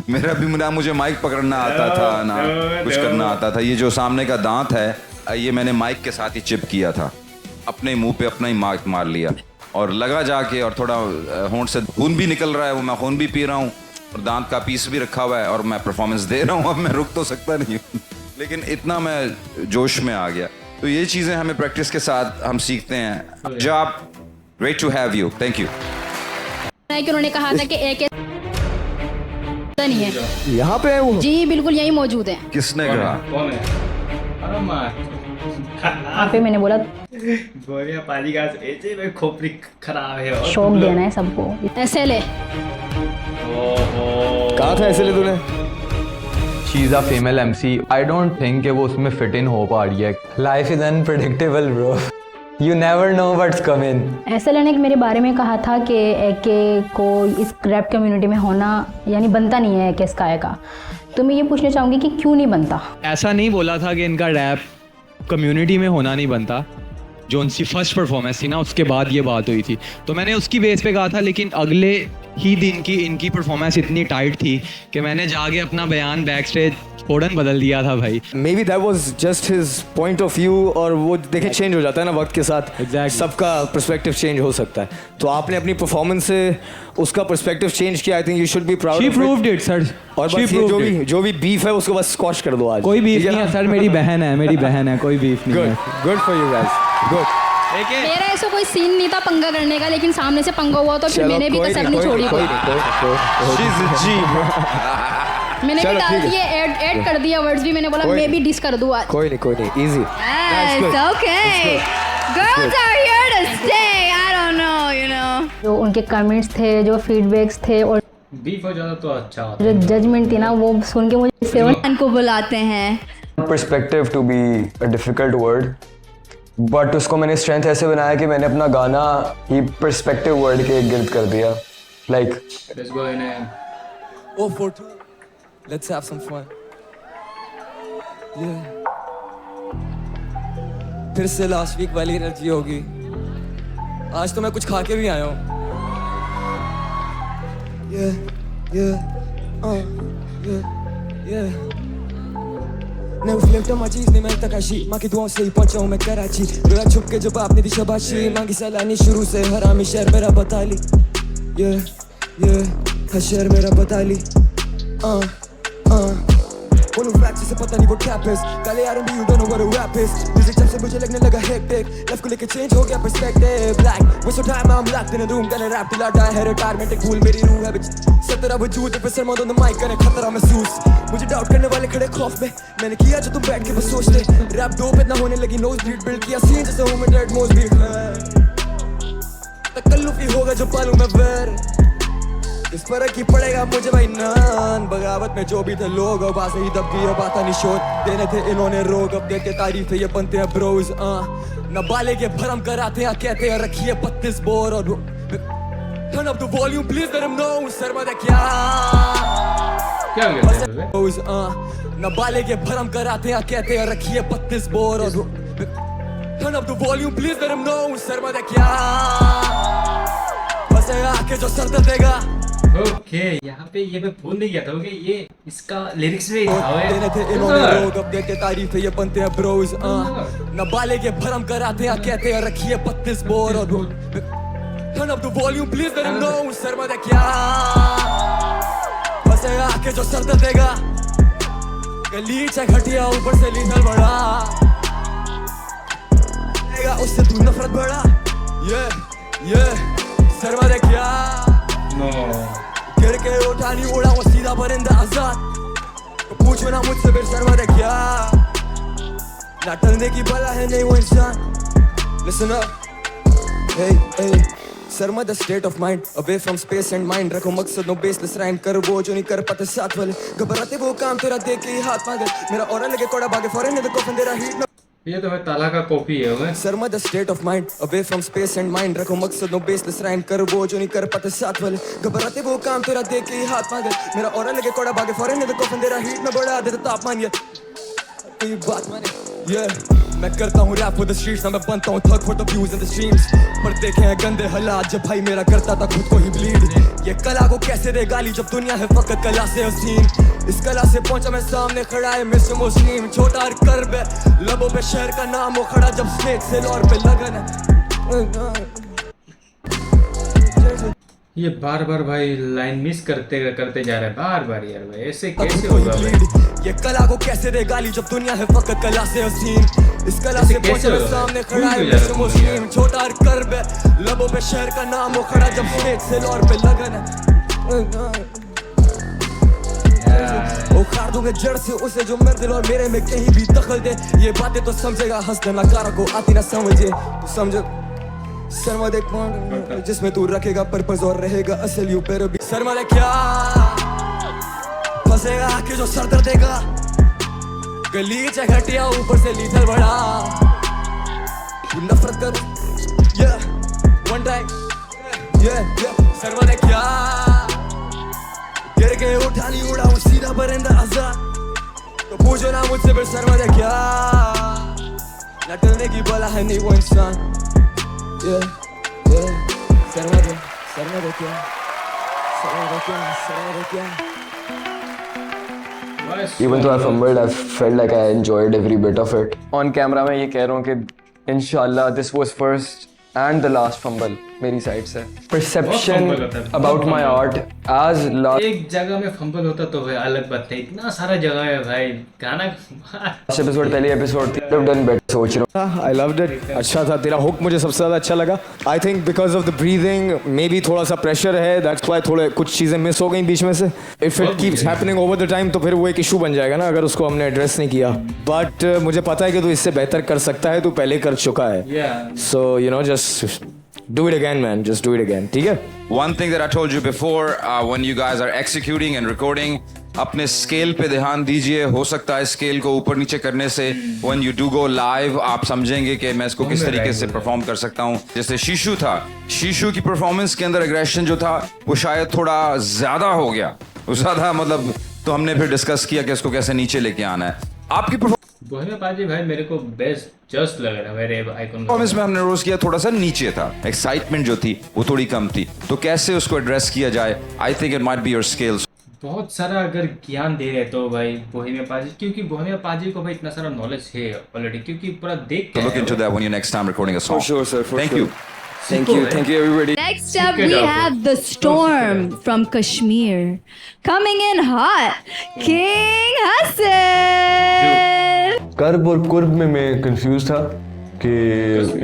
मेरा भी ना मुझे माइक पकड़ना आता था ना कुछ करना आता था। ये जो सामने का दांत है, ये मैंने माइक के साथ ही चिप किया था, अपने मुंह पे अपना ही माइक मार लिया और लगा जाके, और थोड़ा होंठ से खून भी निकल रहा है, वो मैं खून भी पी रहा हूँ और दांत का पीस भी रखा हुआ है और मैं परफॉर्मेंस दे रहा हूँ। अब मैं रुक तो सकता नहीं हूँ, लेकिन इतना मैं जोश में आ गया। तो ये चीज़ें हमें प्रैक्टिस के साथ हम सीखते हैं। Job, great to have you, thank you. कि उन्होंने कहा था कि एक नहीं है यहाँ पे है वो? जी बिल्कुल यही मौजूद है। किसने कहा? कौन है? यहाँ पे मैंने बोला भैया पाजी का ऐसे में खोपड़ी खराब है और शौक देना है सबको। ऐसे ले कहा था ऐसे ले तूने? She is a female MC। I don't think कि वो उसमें फिट इन हो पा रही है। Life is unpredictable bro, you never know what's coming. ऐसा लेने के मेरे बारे में कहा था कि एके को इस रैप कम्युनिटी में होना यानी बनता नहीं है एके स्काई का। तो मैं ये पूछना चाहूँगी कि क्यों नहीं बनता? ऐसा नहीं बोला था कि इनका रैप कम्युनिटी में होना नहीं बनता। जो उनकी फर्स्ट परफॉर्मेंस थी ना, उसके बाद ये बात हुई थी, तो मैंने उसकी बेस पे कहा था। लेकिन अगले ही दिन की इनकी परफॉर्मेंस इतनी टाइट थी कि मैंने जाके अपना बयान बैक स्टेज फौरन बदल दिया था भाई। May be that was just his point of view, और वो देखे चेंज हो जाता है ना वक्त के साथ। Exactly. सबका पर्सपेक्टिव चेंज हो सकता है। तो आपने अपनी परफॉर्मेंस से उसका पर्सपेक्टिव चेंज किया। आई think you should be proud. She proved it sir. और बस ये जो भी बीफ है उसको बस स्क्वॉश कर दो आज। कोई बीफ नहीं है सर, मेरी बहन है, मेरी बहन है, कोई बीफ नहीं है। Good for you guys, good. मेरा ऐसा कोई सीन नहीं था पंगा करने का, लेकिन सामने से पंगा हुआ तो फिर मैंने भी कसर नहीं छोड़ी। मैंने भी डाल दिए, ऐड कर दिया वर्ड्स भी। मैंने बोला मैं भी डिस कर दूं आज। कोई नहीं, easy. Yes, okay. Girls are here to stay. I don't know, you know. जो उनके कमेंट्स थे, जो फीडबैक्स थे और बीफ हो जाता तो अच्छा जो जजमेंट थी ना, वो सुन के मुझे 7 को बुलाते हैं। Perspective to be a difficult word, but उसको मैंने स्ट्रेंथ ऐसे बनाया कि मैंने अपना गाना ही पर्सपेक्टिव वर्ड के गिर्द कर दिया। Like let's go in Oh, for two. Let's have some fun. Yeah. फिर से लास्ट वीक वाली एनर्जी होगी। आज तो मैं कुछ खा के भी आया हूँ। मैं उस लेफ्ट मचीज नहीं मैं तकाशी, माँ की दुआओं से ही पहुंचा हूँ मैं कराची। रोया छुप के जब आपने दी शाबाशी, मांगी सलानी शुरू से हरामी शहर मेरा बताली। शहर मेरा बताली। बोलो रैप से पता नहीं वो ट्रैप है, काले R&B you don't know what a rap is। Music जब से मुझे लगने लगा हेक्टिक, लाइफ को लेके चेंज हो गया perspective. Black waste of time I'm locked in a room, gonna rap till I die है रिटायरमेंट एक भूल मेरी रूह है बिच। 17 वजूद पे सर मौत on the mic करे खतरा महसूस। मुझे डाउट करने वाले खड़े खौफ में, मैंने किया जो तुम बैठ के बस सोचते। रैप दो पे ना होने लगी नोज ब्लीड, बिल्ड किया सीन जैसे हूँ मैं डेड मोज भी। तकल्लुफ ही होगा जो पालूं मैं वेर, इस फर्क ही पड़ेगा मुझे भाई नान। बगावत में जो भी थे लोग अब आसे ही दब गई, अब आता नहीं शोध देने थे इन्होंने रोग, अब देते तारीफ है ये बनते हैं ब्रोज। न बाले के भरम कराते हैं, कहते हैं रखिए 32 बोर। और turn up the volume please let him know Sharma दे क्या न बाले के भरम कराते हैं, कहते हैं रखिए 32 बोर। और turn up the volume please let him know Sharma दे क्या बस आके जो सर देगा। ओके यहाँ पे ये मैं भूल नहीं गया था कि ये इसका लिरिक्स में देने थे इन्होंने लोग, अब देते तारीफ है ये बनते हैं ब्रोज। न बाले के भरम कराते हैं, कहते हैं रखिए 32 बोर। और turn up the volume please let him know Sharma दे क्या बस आके जो सर देगा। गली से घटिया ऊपर से लीथल बड़ा, उससे दूर नफरत बड़ा। ये शर्मा दे क्या गिर के उठानी उड़ा वो सीधा परिंदा आजाद। तो पूछो ना मुझसे फिर शर्मा दे क्या, ना टलने की बला है नहीं वो इंसान। Listen up, hey Sharma the state of mind, away from space and mind. रखो मकसद नो बेसलेस राइम, कर वो जो नहीं कर पाते साथ वाले। घबराते वो काम तेरा देख के ही हाथ मांगे, मेरा और लगे कोड़ा भागे फॉरेन ने को तेरा हीट। ये तो है ताला का कॉपी है। Sharma the state of mind, away from space and mind. रखो मकसद नो बेसलेस राइम, कर वो जो नहीं कर पाते साथ वाले। घबराते वो काम तेरा देख के ही हाथ मांगे, मेरा और लगे कोड़ा भागे फॉरेन ने को तेरा हीट में बढ़ा देता तापमान। ये कोई बात माने मैं करता हूँ रैप फॉर द स्ट्रीट्स, मैं बनता हूँ thug for the views and the streams. पर देखे हैं गंदे हालात जब भाई मेरा करता था खुद को ही ब्लीड। ये कला को कैसे दे गाली जब दुनिया है फकत कला से हसीन। इस कला से पहुंचा मैं सामने खड़ा है मिस्टर मुस्लिम। छोटा और करब लबों पे शहर का नाम हो खड़ा जब स्नेक से लौर पे लगन है। ये बार बार भाई लाइन मिस करते जा रहा है बार बार यार भाई, ऐसे कैसे होगा भाई? ये कला को कैसे दे गाली जब दुनिया है फकत कला से हसीन। इस कला से पहुंचा मैं सामने खड़ा है मिस्टर मुस्लिम। छोटा और करब लबों पे शहर का नाम हो खड़ा जब स्नेक से लौर पे लगन है। उखाड़ दूंगे जड़ से उसे जो मेरे दिल और मेरे में कहीं भी दखल दे। ये बातें तो समझेगा हंसने नकारा को आती ना समझे तो समझ। शर्मा देख जिसमें तू रखेगा पर्पस और रहेगा असल यू पर भी। शर्मा ले क्या फंसेगा आके जो सर दर्द देगा। गली च घटिया ऊपर से लीथल बड़ा नफरत कर ये वन टाइम ये शर्मा ले क्या गिर के उठा नहीं उड़ा हूँ सीधा बरिंदा आजाद। तो पूछो ना मुझसे फिर शर्मा ले क्या न टलने की बला है नहीं वो इंसान। शर्मा दे क्या Even though I fumbled, I felt like I enjoyed every bit of it. On camera मैं ये कह रहा हूँ कि इंशाल्लाह this was first and the last fumble मेरी साइड से। Perception about my art as last एक जगह में फंबल होता तो भाई अलग बात है, इतना सारा जगह है भाई गाना। एपिसोड पहले एपिसोड डन बेटर सोच रहा हूँ। I loved it, अच्छा था। तेरा हुक मुझे सबसे ज़्यादा अच्छा लगा। I think because of the breathing, maybe थोड़ा सा प्रेशर है, that's why थोड़े कुछ चीज़ें मिस हो गई बीच में से। If it keeps happening over the time तो फिर वो एक इशू बन जाएगा ना अगर उसको हमने एड्रेस नहीं किया। But मुझे पता है कि तू इससे बेहतर कर सकता है, तू पहले कर चुका है। So you know just do it again man, just do it again, ठीक है? One thing that I told you before, when you guys are executing and recording, अपने स्केल पे ध्यान दीजिए। हो सकता है स्केल को ऊपर नीचे करने से when you do go live आप समझेंगे कि मैं इसको किस तरीके से परफॉर्म कर सकता हूँ। जैसे शीशु था, शीशु की परफॉर्मेंस के अंदर एग्रेशन जो था वो शायद थोड़ा ज्यादा हो गया, ज़्यादा मतलब, तो हमने फिर डिस्कस किया कि इसको कैसे नीचे लेके आना है। आपकी बोहेमिया पाजी भाई मेरे को बेस्ट जस्ट लग रहा है मेरे आइकॉन परफॉर्मेंस में हमने रोज किया थोड़ा सा नीचे था, एक्साइटमेंट जो थी वो थोड़ी कम थी, तो कैसे उसको एड्रेस किया जाए? I think it might be your skills. बहुत सारा अगर ज्ञान दे रहे तो भाई बोहेमिया पाजी, क्योंकि बोहेमिया पाजी को भाई इतना सारा नॉलेज है ऑलरेडी, क्योंकि पूरा देख के look into that when you next time recording a song. For sure, sir, for Thank sure. you. Thank you everybody. Next up, we have the Storm from Kashmir. Coming in hot, King Hassan. कर्ब और कुर्ब में मैं confuse था कि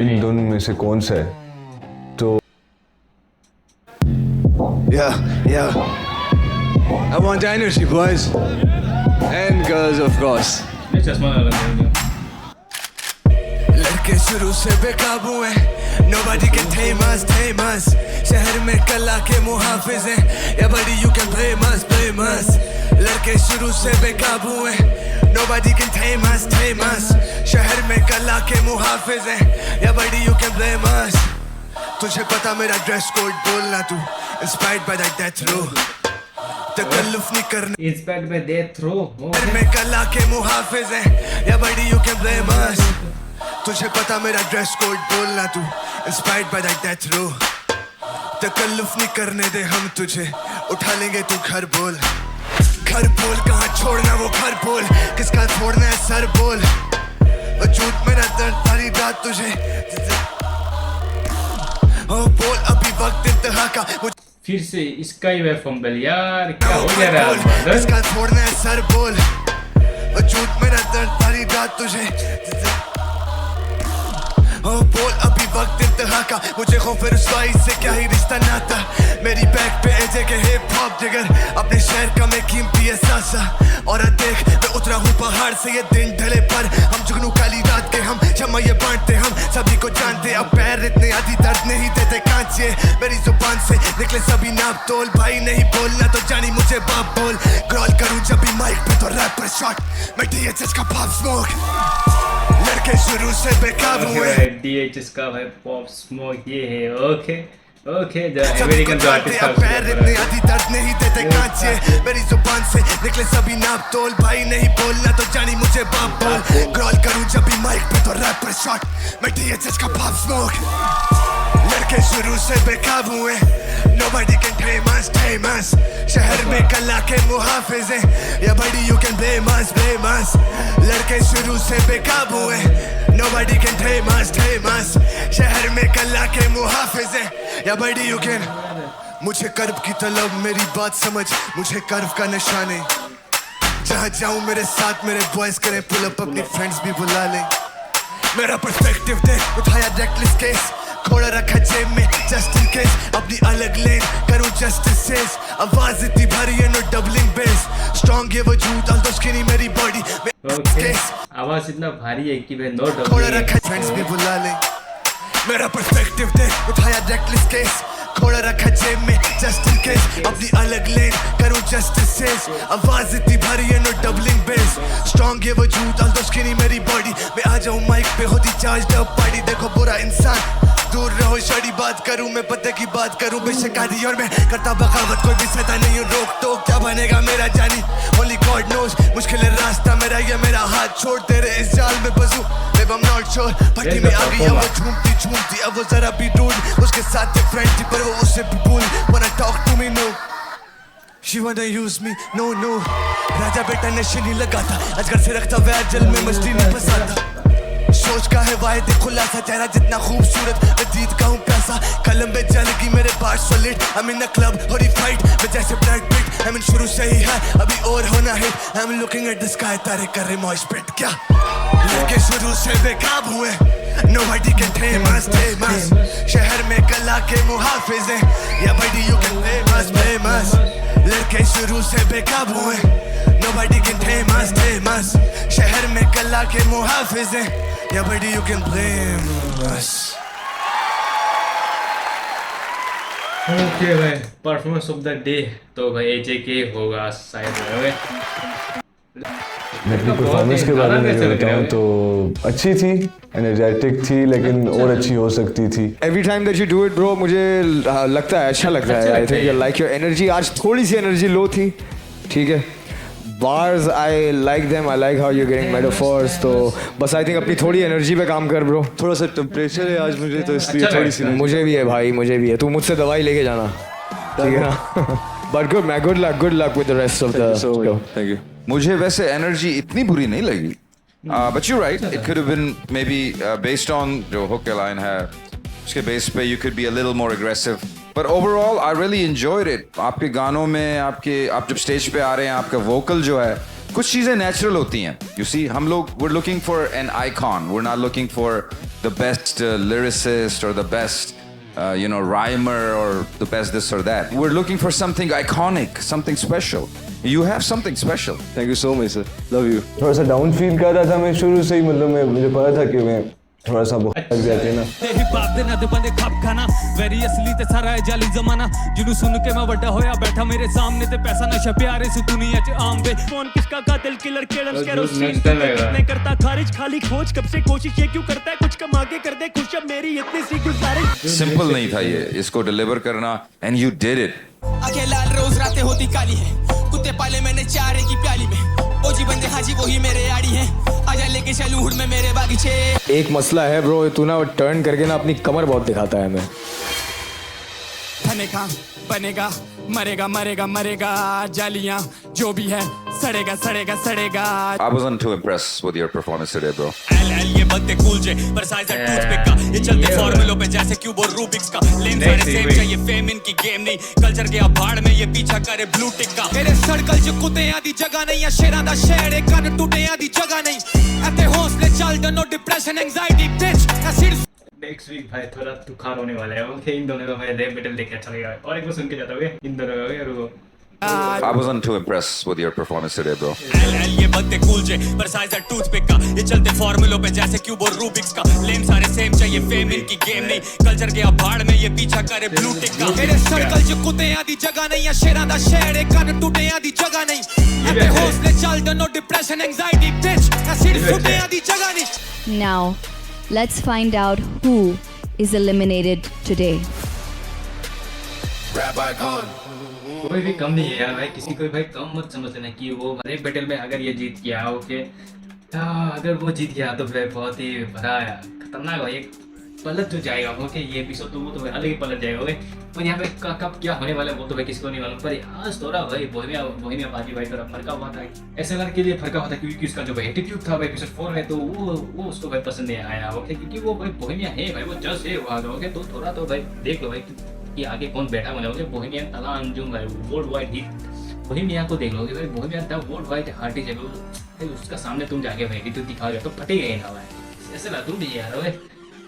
इन दोनों में से कौन सा है। तो Yeah. I want energy, boys. And girls, of course. लड़के शुरू से बेकाबू हैं, nobody can tame us. शहर में कला के मुहाफिज हैं, या बड़ी you can blame us. लड़के शुरू से बेकाबू हैं, nobody can tame us. शहर में कला के मुहाफिज हैं, या बड़ी you can blame us. तुझे पता मेरा ड्रेस कोड बोलना तू, inspired by that death row. तकल्लुफ नहीं करना, इंस्पायर्ड बाय डेथ रो। में कला के मुहाफिज हैं, या बड़ी you can blame us. तुझे पता मेरा ड्रेस कोड बोलना तू, inspired by that death row. तकल्लुफ नहीं करने दे हम तुझे, उठा लेंगे तू घर बोल कहाँ छोड़ना वो घर बोल, किसका छोड़ना है सर बोल। वजूद मेरा दर्द सारी रात तुझे ओ बोल, अभी वक्त इंतहा का। फिर से इसका ही वे फंबल यार, क्या हो गया रहा है? किसका छोड़ना है सर बोल, वजूद मेरा दर्द सारी रात तुझे ओ बोल, अभी वक्त इंतहा का। मुझे खौफ रुसवाई से क्या ही रिश्ता नाता, मेरी बैक पे एजे के हिप हॉप जिगर, अपने शहर का मैं कीमती एहसासा। और देख मैं उतरा हूँ पहाड़ से, ये दिन ढले पर हम जुगनू काली रात के, हम क्षमा ये बांटते, हम सभी को जानते। अब पैर इतने आदि दर्द नहीं देते कांचे, मेरी जुबान से निकले सभी नाप तोल। भाई नहीं बोलना तो जानी मुझे बाप बोल, ग्रॉल करूँ जब भी माइक पे तो रैप पर शॉट, मैं DHS का पॉप स्मोक। लड़के शुरू से बेकाबू है, DHS का भाई पॉप स्मोक ये है। ओके ओके द अमेरिकन जो आर्टिस्ट पैर इतने आधी दर्द नहीं देते कांचे मेरी जुबान से निकले सभी नाप तोल भाई नहीं बोलना तो जानी मुझे बाप बोल ग्रॉल करूं जब भी माइक पे तो रैपर शॉट मैं टीएचएच का पॉप स्मोक लड़के शुरू से बेकाबू हैं nobody can tame us शहर में कला के मुहाफिज हैं या बड़ी you can blame us लड़के शुरू से बेकाबू हैं nobody can tame us शहर में कला के मुहाफिज हैं या बड़ी you can मुझे कर्व की तलब मेरी बात समझ मुझे कर्व का नशा नहीं जहाँ जाऊँ मेरे साथ मेरे बॉयज करें पुल अप अपनी फ्रेंड्स भी बुला लें मेरा पर्सपेक्टिव देख उठाया रेकलेस केस खोड़ा रखा जेब में जस्ट इन केस अपनी अलग लेन करूं जस्टिस आवाज इतनी भारी है नो डबलिंग बेस स्ट्रॉन्ग ये वजूद ऑल दो स्किनी मेरी बॉडी आवाज इतना भारी है कि मैं नो डबलिंग खोड़ा रखा फ्रेंड्स भी बुला ले मेरा पर्सपेक्टिव देख उठाया रेकलेस केस खोड़ा रखा जेब में जस्ट इन केस अपनी अलग लेन करूं जस्टिस आवाज इतनी भारी है नो डबलिंग बेस स्ट्रॉन्ग ये वजूद ऑल दो स्किनी मेरी बॉडी मैं आ जाऊं माइक पे होती चार्ज अप पार्टी देखो बुरा इंसान दूर रहो शड़ी बात करूं मैं पते की बात करूं बेशकारी और मैं करता बगावत कोई भी सदा नहीं हूं रोक टोक क्या बनेगा मेरा जानी ओनली गॉड नोज मुश्किल है रास्ता मेरा ये मेरा हाथ छोड़ तेरे इस जाल में फंसूं Babe I'm not sure पट्टी में आ गई वो झूमती अब वो जरा भी ढूंढ उसके साथ एक फ्रेंड थी पर वो उससे भी भूल wanna talk to me no She wanna use me no राजा बेटा नशे नहीं लगाता अजगर से रखता वैर जल में मछली नहीं फंसाता सोच का है वाहिद खुलासा चेहरा जितना खूबसूरत अतीत का हूँ प्यासा कलम पे चलेगी मेरे पास solid I'm in a club हो रही फाइट मैं जैसे ब्लड पिट I'm in शुरू से ही है अभी और होना है I'm looking at the sky तारे कर रहे मॉइस पिट क्या लड़के शुरू से बेकाबू हैं Nobody can tame us शहर में कला के मुहाफिज हैं या बड़ी you can blame us लड़के शुरू से बेकाबू हैं Nobody can tame us शहर में कला के मुहाफिज हैं या बड़ी you can blame us okay भाई परफॉर्मेंस ऑफ द डे तो भाई एजे के होगा शायद मैं अपनी परफॉर्मेंस के बारे में बताऊं तो अच्छी थी एनर्जेटिक थी लेकिन और अच्छी हो सकती थी every time that you do it bro मुझे लगता है अच्छा लगता है I think like your energy आज थोड़ी सी एनर्जी लो थी ठीक है bars I like them I like how you're getting metaphors तो बस I think अपनी थोड़ी एनर्जी पे काम कर ब्रो थोड़ा सा टेम्परेचर है आज मुझे तो इसलिए थोड़ी सी मुझे भी है भाई मुझे भी है तू मुझसे दवाई लेके जाना ठीक है ना but good man good luck with the rest of the show thank you मुझे वैसे एनर्जी इतनी बुरी नहीं लगी but you write it could have been maybe based on जो हुक के लाइन है उसके बेस पे you could be a little more aggressive but overall I really enjoyed it आपके गानों में आप जब स्टेज पे आ रहे हैं आपका वोकल जो है कुछ चीज़ें नेचुरल होती हैं यू सी हम लोग we're looking for an icon we're not looking for the best lyricist or the best rhymer or the best this or that we're looking for something iconic something special you have something special thank you so much sir love you थोड़ा सा down feel कर रहा था मैं शुरू से ही मतलब मुझे पता था कि मैं थोड़ा सा बहुत लग जाती है ना तेरी बात दे ना दे बंदे खप खाना वेरी असली ते सारा है जाली जमाना जिनु सुन के मैं बड़ा होया बैठा मेरे सामने ते पैसा नशा प्यारे से दुनिया च आम बे कौन किसका कातिल किलर केड़म केरोसिन कितने करता खारिज खाली खोज कब से कोशिश ये क्यों करता है कुछ कम आगे कर दे खुश अब मेरी इतनी सी गुजारिश सिंपल नहीं था ये इसको डिलीवर करना एंड यू डिड इट आंखें लाल रोज रातें होती काली है कुत्ते पाले मैंने चारे की प्याली में ओजी बंदे हाजी वही मेरे आड़ी हैं आजा लेके चलूं हुड में मेरे बागीचे एक मसला है ब्रो तू ना टर्न करके ना अपनी कमर बहुत दिखाता है हमें बनेगा बनेगा मरेगा मरेगा मरेगा जालियां जो भी है सड़ेगा सड़ेगा सड़ेगा I wasn't too impressed with your performance today bro L ये बंदे कूल जे पर साइज है टूथपिक का ये चलते फॉर्मूलों पे जैसे क्यूब और रूबिक्स का लेन सारे सेम चाहिए फेम इनकी गेम नहीं कल्चर गया भाड़ में ये पीछा करे ब्लू टिक का मेरे सर्कल च कुत्ते आदी जगह नहीं है शेरां दा शहर है कन टूटे आदी जगह नहीं एते हौसले चल नो डिप्रेशन एंजाइटी बिच एसिड नेक्स्ट वीक भाई थोड़ा तुखार होने वाला है ओके इन दोनों का मैं रैप बैटल देखने अच्छा लगेगा और एक बार सुन के जाता हूँ इन दोनों का यार वो I wasn't too impressed with your performance today bro L ये बंदे कूल जे पर साइज है टूथपिक का ये चलते फॉर्मूलों पे जैसे क्यूब और रूबिक्स का लेन सारे सेम चाहिए फेम इनकी गेम नहीं कल्चर गया भाड़ में ये पीछा करे ब्लू टिक का मेरे सर्कल च कुत्ते आदी जगह नहीं है शेरां दा शहर है कन टूटे आदी जगह नहीं एते हौसले चल नो डिप्रेशन एंजाइटी बिच एसिड फुटे आदी जगह नहीं Now, let's find out who is eliminated today. rap icon. कोई भी कम नहीं है यार भाई, किसी को भी भाई कम मत समझ लेना कि वो हर एक बैटल में अगर ये जीत गया ओके, अगर वो जीत गया तो फिर बहुत ही बड़ा खतरनाक भाई एक पलट जो जाएगा ओके, ये एपिसोड तो वो तो भाई अलग ही पलट जाएगा ओके। पर यहाँ पे कब क्या होने वाला है वो तो भाई किसी को नहीं मालूम, पर आज थोड़ा भाई बोहेमिया बाजी भाई थोड़ा फर्का हुआ था, ऐसे के लिए फर्का हुआ था क्योंकि उसका जो भाई एटीट्यूड था भाई एपिसोड 4 में तो वो उसको भाई पसंद नहीं आया ओके, क्योंकि वो भाई बोहेमिया है भाई, वो जज है वहाँ ओके। तो थोड़ा तो भाई देख लो भाई कि आगे कौन बैठा बना होगा। बोहेमिया तला अंजुम भाई वर्ल्ड वाइड हिट, बोहेमिया को देख लोगे भाई, बोहेमिया था वर्ल्ड वाइड आर्टिस्ट है भाई, उसका सामने तुम जाके भाई एटीट्यूड दिखाओगे तो फटेगा ही ना भाई, ऐसे ना तुम भी यार भाई।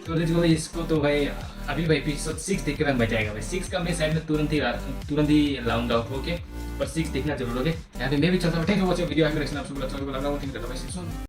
तो देखो इसको तो भाई अभी भाई एपिसोड 6 देख के मैं बचाएगा भाई, 6 का मैं साइड में तुरंत ही लाऊंगा ओके, पर 6 देखना जरूर होगा। यहाँ पे मैं भी चलता हूँ, thank you for watching video.